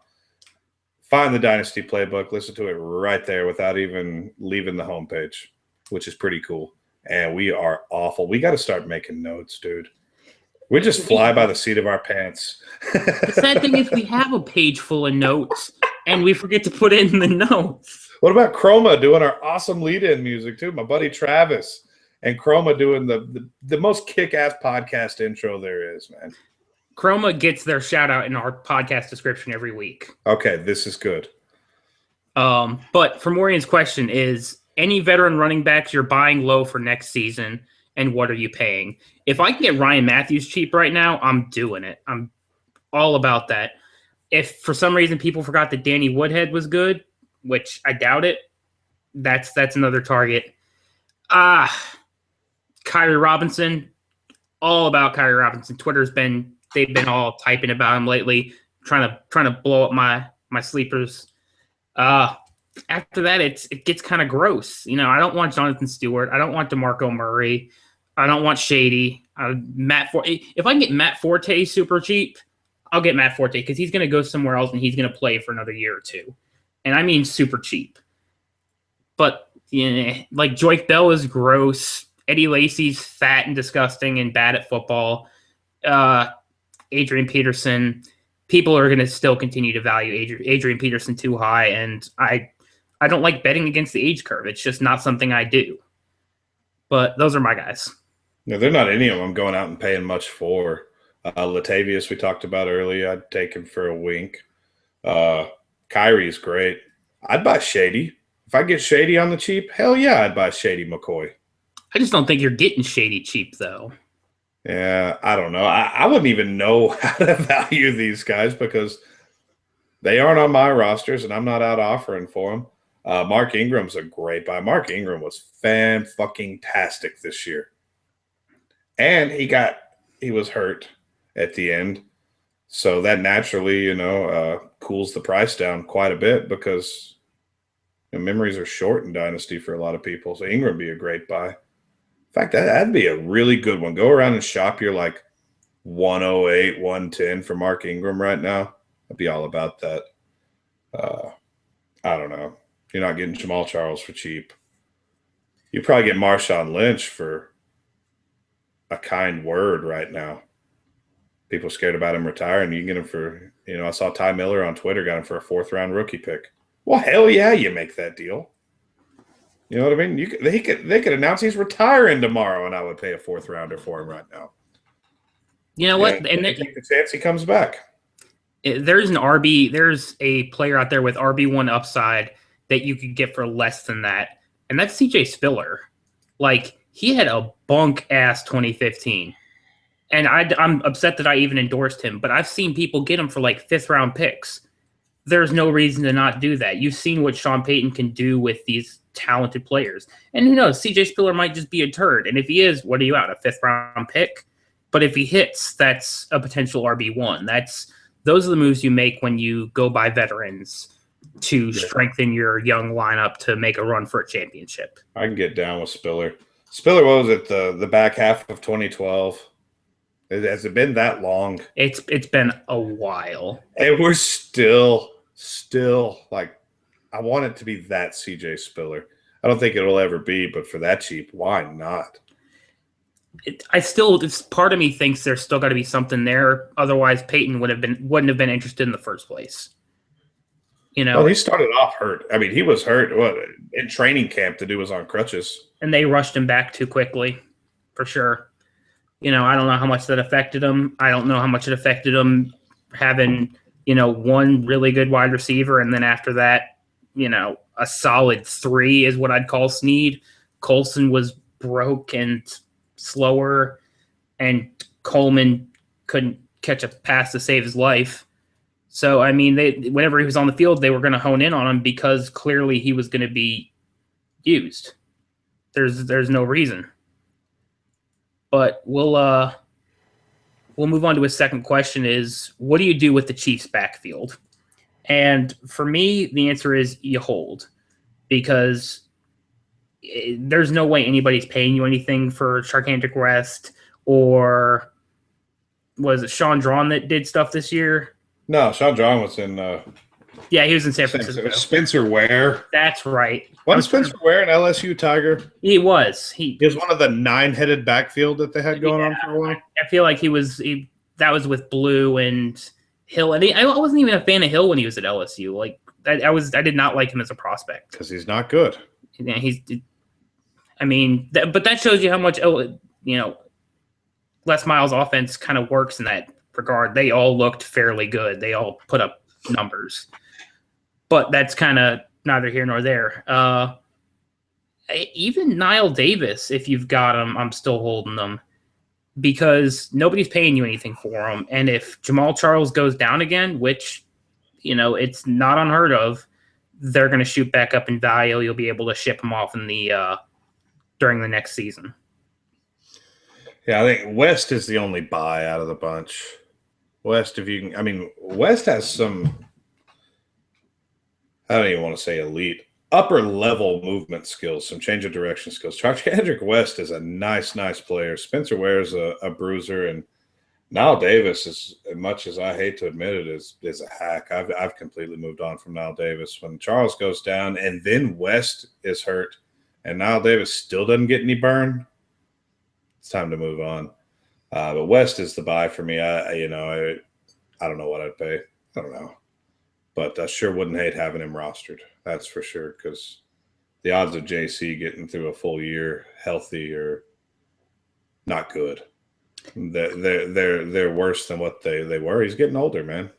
find the Dynasty Playbook, listen to it right there without even leaving the homepage, which is pretty cool. And we are awful. We got to start making notes, dude. We just fly by the seat of our pants. The sad thing is we have a page full of notes, and we forget to put in the notes. What about Chroma doing our awesome lead-in music, too? My buddy Travis and Chroma doing the most kick-ass podcast intro there is, man. Chroma gets their shout-out in our podcast description every week. Okay, this is good. But Fomorian's question is, any veteran running backs you're buying low for next season, and what are you paying? If I can get Ryan Matthews cheap right now, I'm doing it. I'm all about that. If for some reason people forgot that Danny Woodhead was good, which I doubt it, that's another target. Kyrie Robinson, all about Kyrie Robinson. They've been all typing about him lately, trying to blow up my sleepers. After that, it gets kind of gross. I don't want Jonathan Stewart. I don't want DeMarco Murray. I don't want Shady. If I can get Matt Forte super cheap, I'll get Matt Forte, because he's going to go somewhere else and he's going to play for another year or two. And I mean super cheap. But Joyke Bell is gross. Eddie Lacy's fat and disgusting and bad at football. Adrian Peterson, people are going to still continue to value Adrian Peterson too high, and I don't like betting against the age curve. It's just not something I do. But those are my guys. No, they're not any of them going out and paying much for. Latavius, we talked about earlier. I'd take him for a wink. Kyrie's great. I'd buy Shady. If I get Shady on the cheap, hell yeah, I'd buy Shady McCoy. I just don't think you're getting Shady cheap, though. Yeah, I don't know. I wouldn't even know how to value these guys because they aren't on my rosters, and I'm not out offering for them. Mark Ingram's a great buy. Mark Ingram was fan-fucking-tastic this year. And he was hurt at the end. So that naturally, cools the price down quite a bit because memories are short in Dynasty for a lot of people. So Ingram would be a great buy. In fact, that'd be a really good one. Go around and shop your 108, 110 for Mark Ingram right now. I'd be all about that. I don't know. You're not getting Jamal Charles for cheap. You probably get Marshawn Lynch for a kind word right now. People scared about him retiring. You can get him for, I saw Ty Miller on Twitter got him for a 4th-round rookie pick. Well, hell yeah, you make that deal. You know what I mean? They could announce he's retiring tomorrow, and I would pay a 4th-rounder for him right now. You know what? And they take the chance he comes back. There's a player out there with RB1 upside that you could get for less than that, and that's CJ Spiller. He had a bunk-ass 2015, and I'm upset that I even endorsed him, but I've seen people get him for 5th-round picks. There's no reason to not do that. You've seen what Sean Payton can do with these talented players. And who knows, CJ Spiller might just be a turd, and if he is, what are you out, a 5th-round pick? But if he hits, that's a potential RB1. Those are the moves you make when you go buy veterans to strengthen your young lineup to make a run for a championship. I can get down with Spiller. Spiller, what was it, the back half of 2012? Has it been that long? It's been a while. And we're still I want it to be that CJ Spiller. I don't think it'll ever be, but for that cheap, why not? Part of me thinks there's still got to be something there. Otherwise, Peyton wouldn't have been interested in the first place. Well, he started off hurt. I mean, he was hurt in training camp. The dude was on crutches, and they rushed him back too quickly, for sure. I don't know how much that affected him. I don't know how much it affected him having one really good wide receiver, and then after that, a solid 3 is what I'd call Snead. Colson was broke and slower, and Coleman couldn't catch a pass to save his life. So, I mean, whenever he was on the field, they were going to hone in on him because clearly he was going to be used. There's no reason. But we'll move on to his second question is, what do you do with the Chiefs' backfield? And for me, the answer is you hold, because there's no way anybody's paying you anything for Charcandrick West, or was it Sean Drawn that did stuff this year? No, Sean Drawn was in yeah, he was in San Francisco. Spencer Ware. That's right. Wasn't Spencer Ware an LSU Tiger? He was. He was one of the 9-headed backfield that they had going on for a while. I feel like that was with Blue and Hill, and I wasn't even a fan of Hill when he was at LSU. I did not like him as a prospect because he's not good. Yeah, but that shows you how much Les Miles' offense kind of works in that regard. They all looked fairly good. They all put up numbers, but that's kind of neither here nor there. Even Niall Davis, if you've got him, I'm still holding them because nobody's paying you anything for him. And if Jamal Charles goes down again, which, it's not unheard of, they're going to shoot back up in value. You'll be able to ship him off during the next season. Yeah, I think West is the only buy out of the bunch. West, West has some, I don't even want to say elite, upper level movement skills, some change of direction skills. Charcandrick West is a nice player. Spencer Ware is a bruiser, and Niall Davis, as much as I hate to admit it, is a hack. I've completely moved on from Niall Davis. When Charles goes down and then West is hurt and Niall Davis still doesn't get any burn, it's time to move on. But West is the buy for me. I don't know what I'd pay. I don't know. But I sure wouldn't hate having him rostered. That's for sure. Because the odds of JC getting through a full year healthy are not good. They're worse than what they were. He's getting older, man.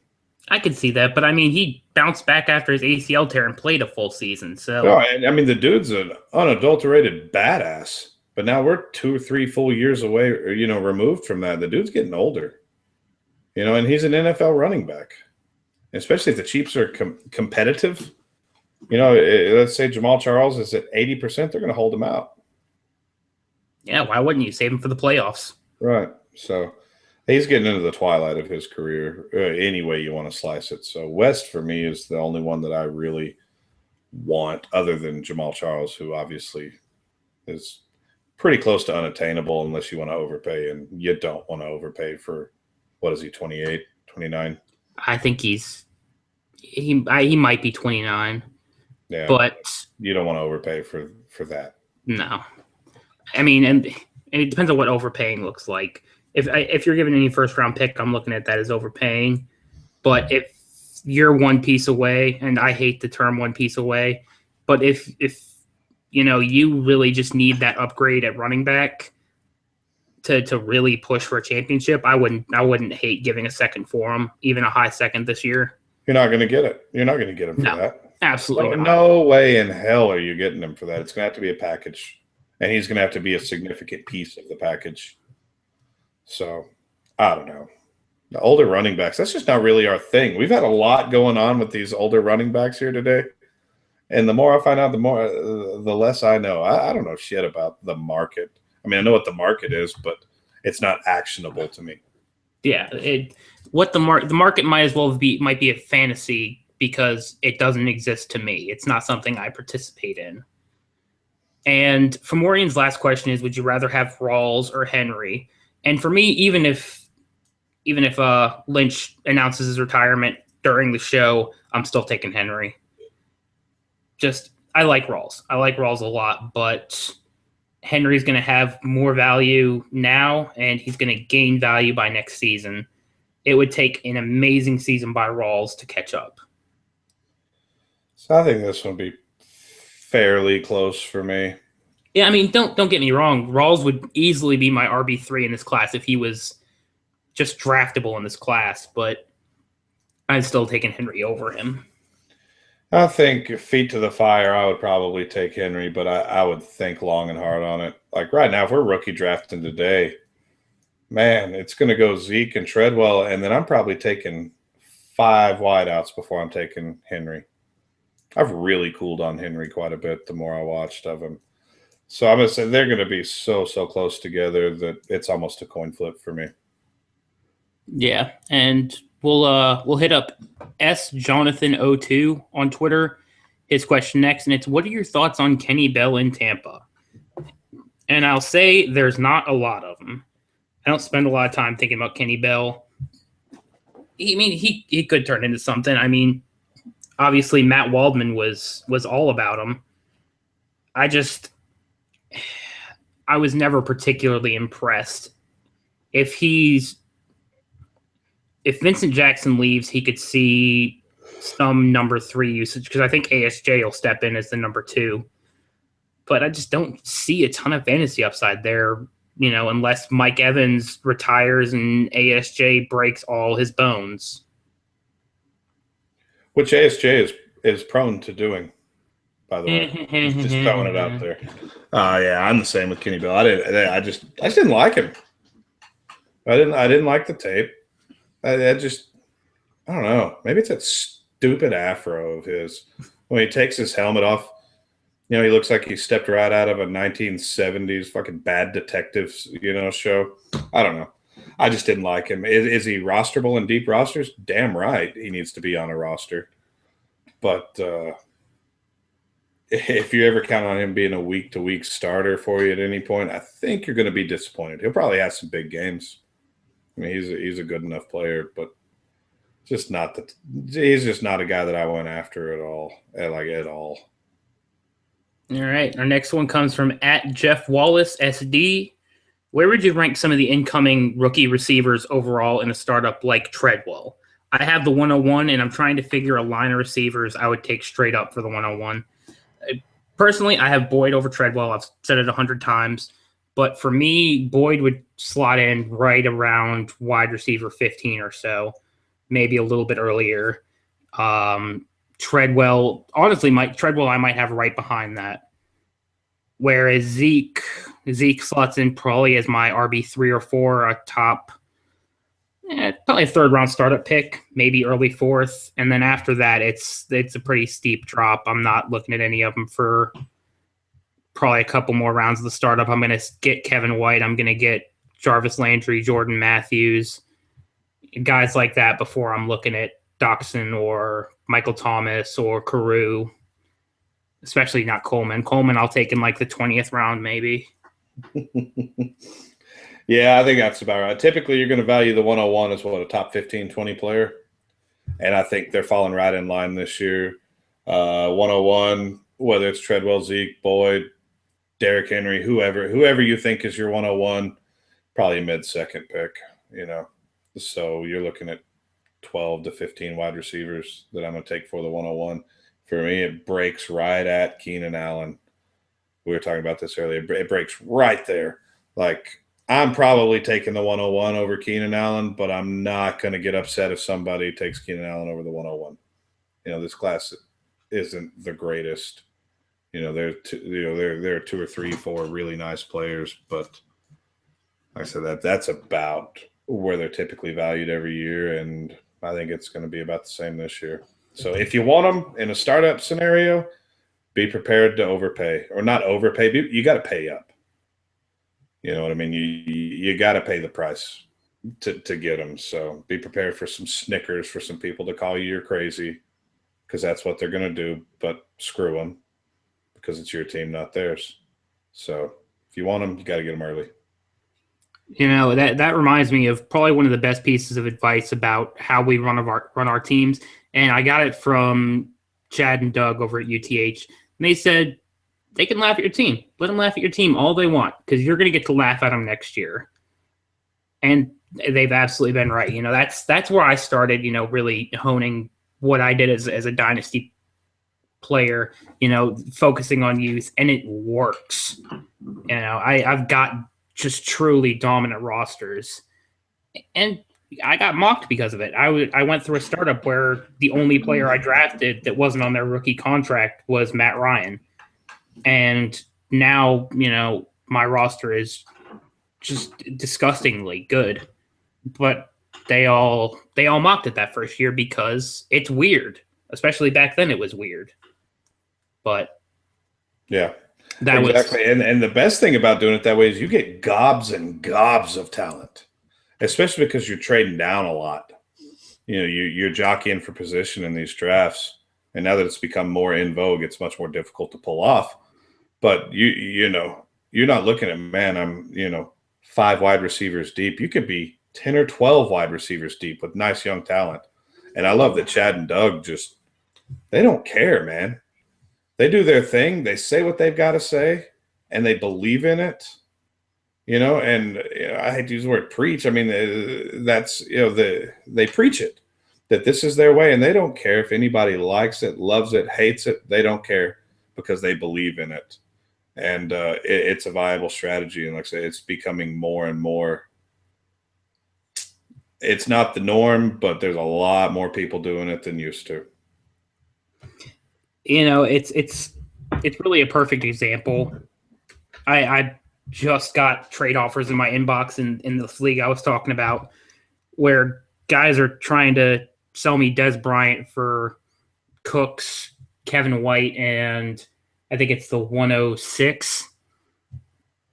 I could see that, but I mean, he bounced back after his ACL tear and played a full season. So, No, and I mean, the dude's an unadulterated badass. But now we're 2 or 3 full years away, or, removed from that. The dude's getting older, and he's an NFL running back. Especially if the Chiefs are competitive. Let's say Jamal Charles is at 80%, they're going to hold him out. Yeah, why wouldn't you save him for the playoffs? Right. So he's getting into the twilight of his career, any way you want to slice it. So West, for me, is the only one that I really want, other than Jamal Charles, who obviously is pretty close to unattainable unless you want to overpay, and you don't want to overpay for, what is he, 28, 29? I think he might be 29. Yeah, but you don't want to overpay for that. No. I mean, and it depends on what overpaying looks like. If you're giving any first round pick, I'm looking at that as overpaying. But if you're one piece away, and I hate the term one piece away, but if you really just need that upgrade at running back to really push for a championship, I wouldn't hate giving a second for him, even a high second this year. You're not going to get it. You're not going to get him for that. Absolutely not. No way in hell are you getting him for that. It's going to have to be a package, and he's going to have to be a significant piece of the package. So, I don't know. The older running backs, that's just not really our thing. We've had a lot going on with these older running backs here today. And the more I find out, the less I know. I don't know shit about the market. I mean, I know what the market is, but it's not actionable to me. Yeah, the market might be a fantasy because it doesn't exist to me. It's not something I participate in. And Famorian's last question is: would you rather have Rawls or Henry? And for me, even if Lynch announces his retirement during the show, I'm still taking Henry. I like Rawls. I like Rawls a lot, but Henry's going to have more value now, and he's going to gain value by next season. It would take an amazing season by Rawls to catch up. So I think this will be fairly close for me. Yeah, I mean, don't get me wrong. Rawls would easily be my RB3 in this class if he was just draftable in this class, but I'm still taking Henry over him. I think feet to the fire, I would probably take Henry, but I would think long and hard on it. Like right now, if we're rookie drafting today, man, it's going to go Zeke and Treadwell, and then I'm probably taking 5 wideouts before I'm taking Henry. I've really cooled on Henry quite a bit the more I watched of him. So I'm going to say they're going to be so close together that it's almost a coin flip for me. Yeah, and we'll hit up SJonathan02 on Twitter. His question next, and it's: what are your thoughts on Kenny Bell in Tampa? And I'll say there's not a lot of them. I don't spend a lot of time thinking about Kenny Bell. He could turn into something. I mean, obviously Matt Waldman was all about him. I was never particularly impressed. If Vincent Jackson leaves, he could see some number 3 usage, because I think ASJ will step in as the number 2. But I just don't see a ton of fantasy upside there, unless Mike Evans retires and ASJ breaks all his bones. Which ASJ is prone to doing, by the way. Just throwing it out there. Yeah, I'm the same with Kenny Bell. I just didn't like him. I didn't like the tape. I don't know. Maybe it's that stupid afro of his. When he takes his helmet off, he looks like he stepped right out of a 1970s fucking Bad Detectives, show. I don't know. I just didn't like him. Is he rosterable in deep rosters? Damn right he needs to be on a roster. But if you ever count on him being a week-to-week starter for you at any point, I think you're going to be disappointed. He'll probably have some big games. I mean, he's a good enough player, but he's just not a guy that I went after at all. At all. All right. Our next one comes from @Jeff Wallace SD. where would you rank some of the incoming rookie receivers overall in a startup like Treadwell? I have the 101, and I'm trying to figure a line of receivers I would take straight up for the 101. Personally, I have Boyd over Treadwell. I've said it 100 times. But for me, Boyd would slot in right around wide receiver 15 or so, maybe a little bit earlier. Treadwell, honestly, Treadwell I might have right behind that. Whereas Zeke slots in probably as my RB3 or 4, a top, probably a third-round startup pick, maybe early fourth. And then after that, it's a pretty steep drop. I'm not looking at any of them for probably a couple more rounds of the startup. I'm going to get Kevin White. I'm going to get Jarvis Landry, Jordan Matthews, guys like that before I'm looking at Doxson or Michael Thomas or Carew. Especially not Coleman. Coleman I'll take in like the 20th round maybe. Yeah, I think that's about right. Typically, you're going to value the 101 as a top 15, 20 player. And I think they're falling right in line this year. 101, whether it's Treadwell, Zeke, Boyd, Derrick Henry, whoever you think is your 101, probably a mid-second pick, So you're looking at 12 to 15 wide receivers that I'm going to take for the 101. For me, it breaks right at Keenan Allen. We were talking about this earlier. It breaks right there. Like, I'm probably taking the 101 over Keenan Allen, but I'm not going to get upset if somebody takes Keenan Allen over the 101. This class isn't the greatest. There are 2 or 3, 4 really nice players, but like I said, that's about where they're typically valued every year, and I think it's going to be about the same this year. So if you want them in a startup scenario, be prepared to overpay, or not overpay. You got to pay up. You know what I mean? You got to pay the price to get them. So be prepared for some snickers for some people to call you're crazy, because that's what they're going to do. But screw them, because it's your team, not theirs. So if you want them, you got to get them early. That reminds me of probably one of the best pieces of advice about how we run our teams. And I got it from Chad and Doug over at UTH. And they said they can laugh at your team. Let them laugh at your team all they want, because you're going to get to laugh at them next year. And they've absolutely been right. That's where I started, really honing what I did as a dynasty player, focusing on youth, and it works. I've got just truly dominant rosters, and I got mocked because of it. I went through a startup where the only player I drafted that wasn't on their rookie contract was Matt Ryan, and now my roster is just disgustingly good. But they all mocked it that first year because it's weird. Especially back then, it was weird. But yeah. Exactly. And the best thing about doing it that way is you get gobs and gobs of talent, especially because you're trading down a lot. You're jockeying for position in these drafts. And now that it's become more in vogue, it's much more difficult to pull off. But you're not looking at, man, I'm 5 wide receivers deep. You could be 10 or 12 wide receivers deep with nice young talent. And I love that Chad and Doug they don't care, man. They do their thing. They say what they've got to say, and they believe in it. And I hate to use the word preach. I mean, that's they preach it, that this is their way, and they don't care if anybody likes it, loves it, hates it. They don't care, because they believe in it, and it's a viable strategy. And like I say, it's becoming more and more. It's not the norm, but there's a lot more people doing it than used to. It's really a perfect example. I just got trade offers in my inbox in this league I was talking about, where guys are trying to sell me Des Bryant for Cooks, Kevin White, and I think it's the 106,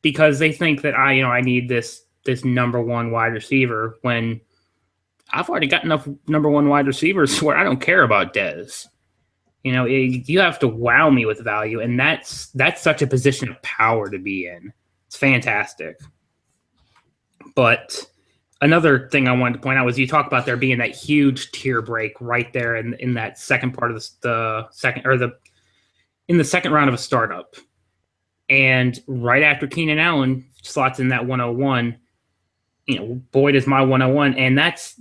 because they think that I need this number one wide receiver, when I've already got enough number one wide receivers where I don't care about Dez. You have to wow me with value, and that's such a position of power to be in. It's fantastic. But another thing I wanted to point out was you talk about there being that huge tier break right there in that second part of the second round of a startup. And right after Keenan Allen slots in that 101, Boyd is my 101, and that's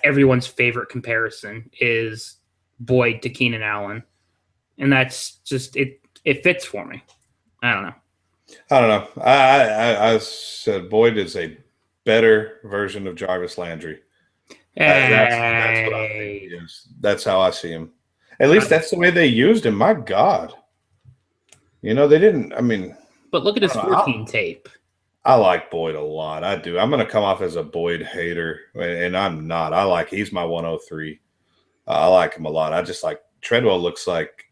everyone's favorite comparison is Boyd to Keenan Allen, and that's just it. It fits for me. I don't know. I said Boyd is a better version of Jarvis Landry. That's what I think he is. That's how I see him. At least that's the way they used him. My God. They didn't. I mean, but look at his 14 tape. I like Boyd a lot. I do. I'm going to come off as a Boyd hater, and I'm not. He's my 103. I like him a lot. I just like Treadwell. Looks like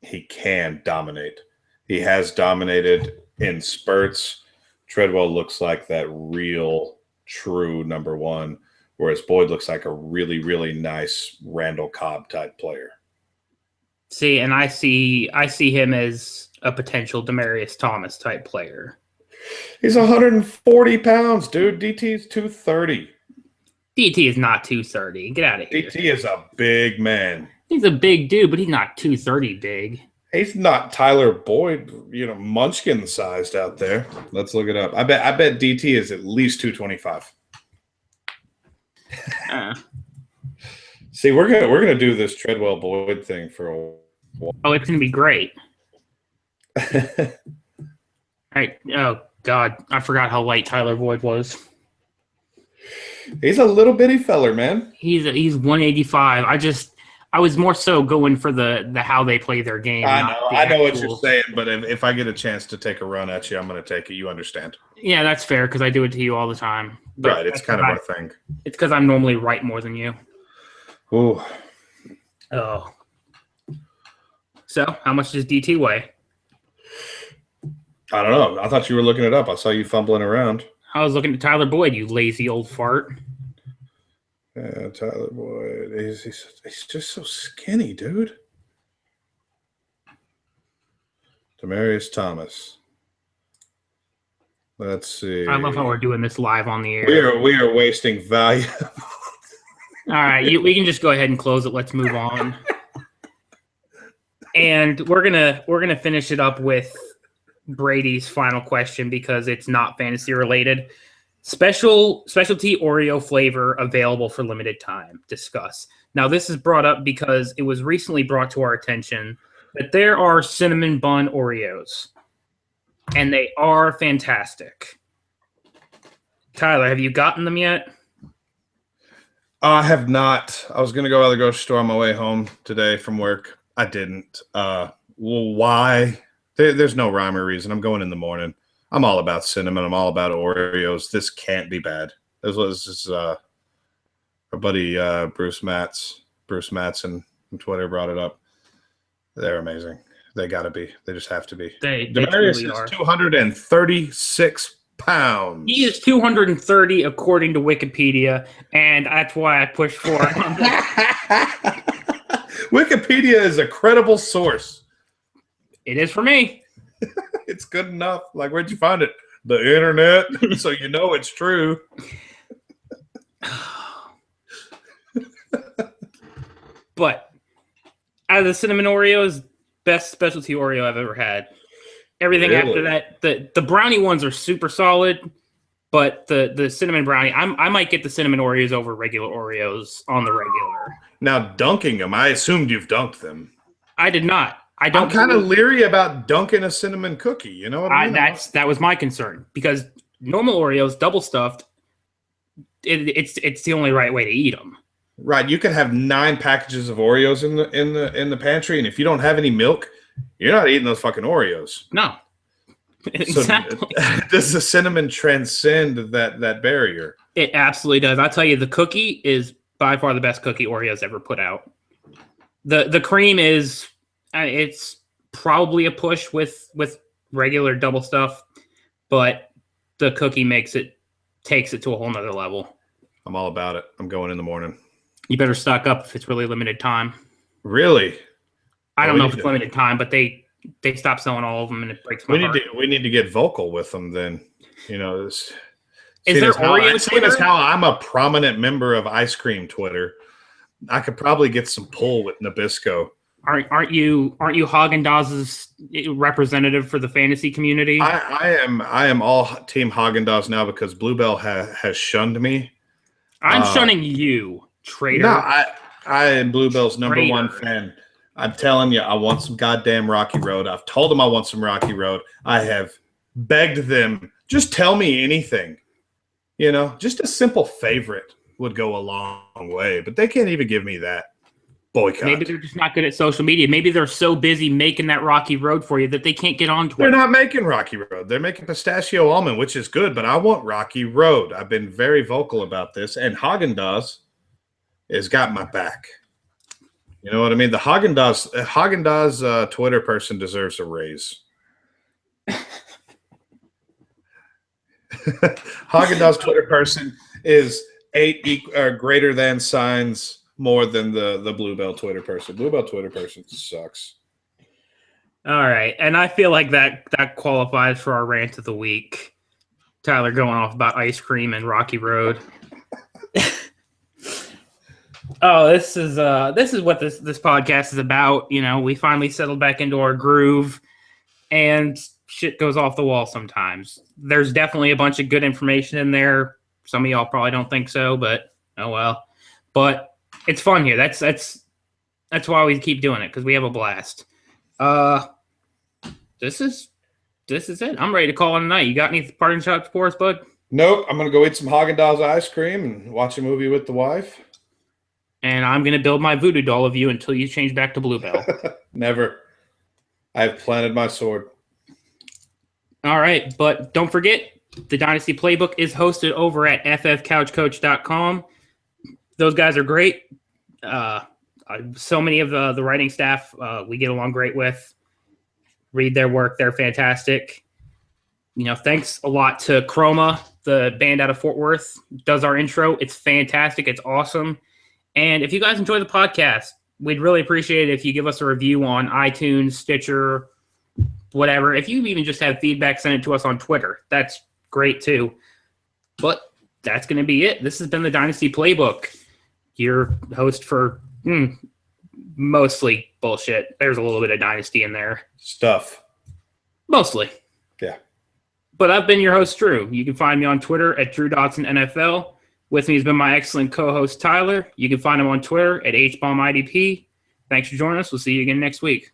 he can dominate. He has dominated in spurts. Treadwell looks like that real, true number one, whereas Boyd looks like a really, really nice Randall Cobb type player. See, and I see him as a potential Demaryius Thomas type player. He's 140 pounds, dude. DT is 230. DT is not 230. Get out of here. DT is a big man. He's a big dude, but he's not 230 big. He's not Tyler Boyd, Munchkin sized out there. Let's look it up. I bet DT is at least 225. See, we're gonna do this Treadwell Boyd thing for a while. Oh, it's gonna be great. Right. Oh God, I forgot how light Tyler Boyd was. He's a little bitty feller, man. He's 185. I was more so going for the how they play their game. I know what you're saying, but if I get a chance to take a run at you, I'm going to take it. You understand? Yeah, that's fair because I do it to you all the time. But right, it's kind of our thing. It's because I'm normally right more than you. Ooh. Oh. So, how much does DT weigh? I don't know. I thought you were looking it up. I saw you fumbling around. I was looking at Tyler Boyd, you lazy old fart. Yeah, Tyler Boyd. He's just so skinny, dude. Demaryius Thomas. Let's see. I love how we're doing this live on the air. We are wasting value. All right, we can just go ahead and close it. Let's move on. And we're gonna finish it up with Brady's final question because it's not fantasy related. Specialty Oreo flavor available for limited time. Discuss. Now, this is brought up because it was recently brought to our attention that there are cinnamon bun Oreos, and they are fantastic. Tyler, have you gotten them yet? I have not. I was going to go to the grocery store on my way home today from work. I didn't. Well, why? There's no rhyme or reason. I'm going in the morning. I'm all about cinnamon. I'm all about Oreos. This can't be bad. This was our buddy Bruce Mattson from Twitter brought it up. They're amazing. They got to be. They just have to be. Demaryius is 236 pounds. He is 230 according to Wikipedia, and that's why I pushed for it. Wikipedia is a credible source. It is for me. It's good enough. Like, where'd you find it? The internet. So you know it's true. But out of the cinnamon Oreos, best specialty Oreo I've ever had. Everything after that, the brownie ones are super solid, but the cinnamon brownie, I might get the cinnamon Oreos over regular Oreos on the regular. Now, dunking them, I assumed you've dunked them. I did not. I'm kind of leery about dunking a cinnamon cookie. You know what I mean? That was my concern because normal Oreos, double stuffed, it's the only right way to eat them. Right, you can have 9 packages of Oreos in the pantry, and if you don't have any milk, you're not eating those fucking Oreos. No, exactly. So, does the cinnamon transcend that barrier? It absolutely does. I'll tell you, the cookie is by far the best cookie Oreos ever put out. The cream is. It's probably a push with regular double stuff, but the cookie takes it to a whole nother level. I'm all about it. I'm going in the morning. You better stock up if it's really limited time. Really? I don't know if it's limited time, but they stopped selling all of them, and it breaks my heart. We need to get vocal with them then. Is there Oreo Twitter? As how I'm a prominent member of ice cream Twitter, I could probably get some pull with Nabisco. Aren't you Haagen-Dazs's representative for the fantasy community? I am all Team Haagen-Dazs now because Bluebell has shunned me. I'm shunning you, traitor. No, I am Bluebell's number one fan. I'm telling you, I want some goddamn Rocky Road. I've told them I want some Rocky Road. I have begged them, just tell me anything. You know, just a simple favorite would go a long way, but they can't even give me that. Boycott. Maybe they're just not good at social media. Maybe they're so busy making that Rocky Road for you that they can't get on Twitter. They're not making Rocky Road. They're making pistachio almond, which is good, but I want Rocky Road. I've been very vocal about this, and Haagen-Dazs has got my back. You know what I mean? The Haagen-Dazs Twitter person deserves a raise. Haagen-Dazs Twitter person is 8 greater than signs more than the Bluebell Twitter person. Bluebell Twitter person sucks. All right, and I feel like that qualifies for our rant of the week. Tyler going off about ice cream and Rocky Road. Oh, this is what this podcast is about. You know, we finally settled back into our groove, and shit goes off the wall sometimes. There's definitely a bunch of good information in there. Some of y'all probably don't think so, but oh well. But it's fun here. That's why we keep doing it, because we have a blast. This is it. I'm ready to call it a night. You got any parting shots for us, bud? Nope. I'm gonna go eat some Haagen-Dazs ice cream and watch a movie with the wife. And I'm gonna build my voodoo doll of you until you change back to Bluebell. Never. I have planted my sword. All right, but don't forget, the Dynasty Playbook is hosted over at ffcouchcoach.com. Those guys are great. So many of the writing staff we get along great with. Read their work. They're fantastic. You know, thanks a lot to Chroma, the band out of Fort Worth, does our intro. It's fantastic. It's awesome. And if you guys enjoy the podcast, we'd really appreciate it if you give us a review on iTunes, Stitcher, whatever. If you even just have feedback, send it to us on Twitter. That's great too. But that's going to be it. This has been the Dynasty Playbook. Your host for mostly bullshit. There's a little bit of Dynasty in there. Stuff. Mostly. Yeah. But I've been your host, Drew. You can find me on Twitter at Drew Dotson NFL. With me has been my excellent co-host, Tyler. You can find him on Twitter at HBombIDP. Thanks for joining us. We'll see you again next week.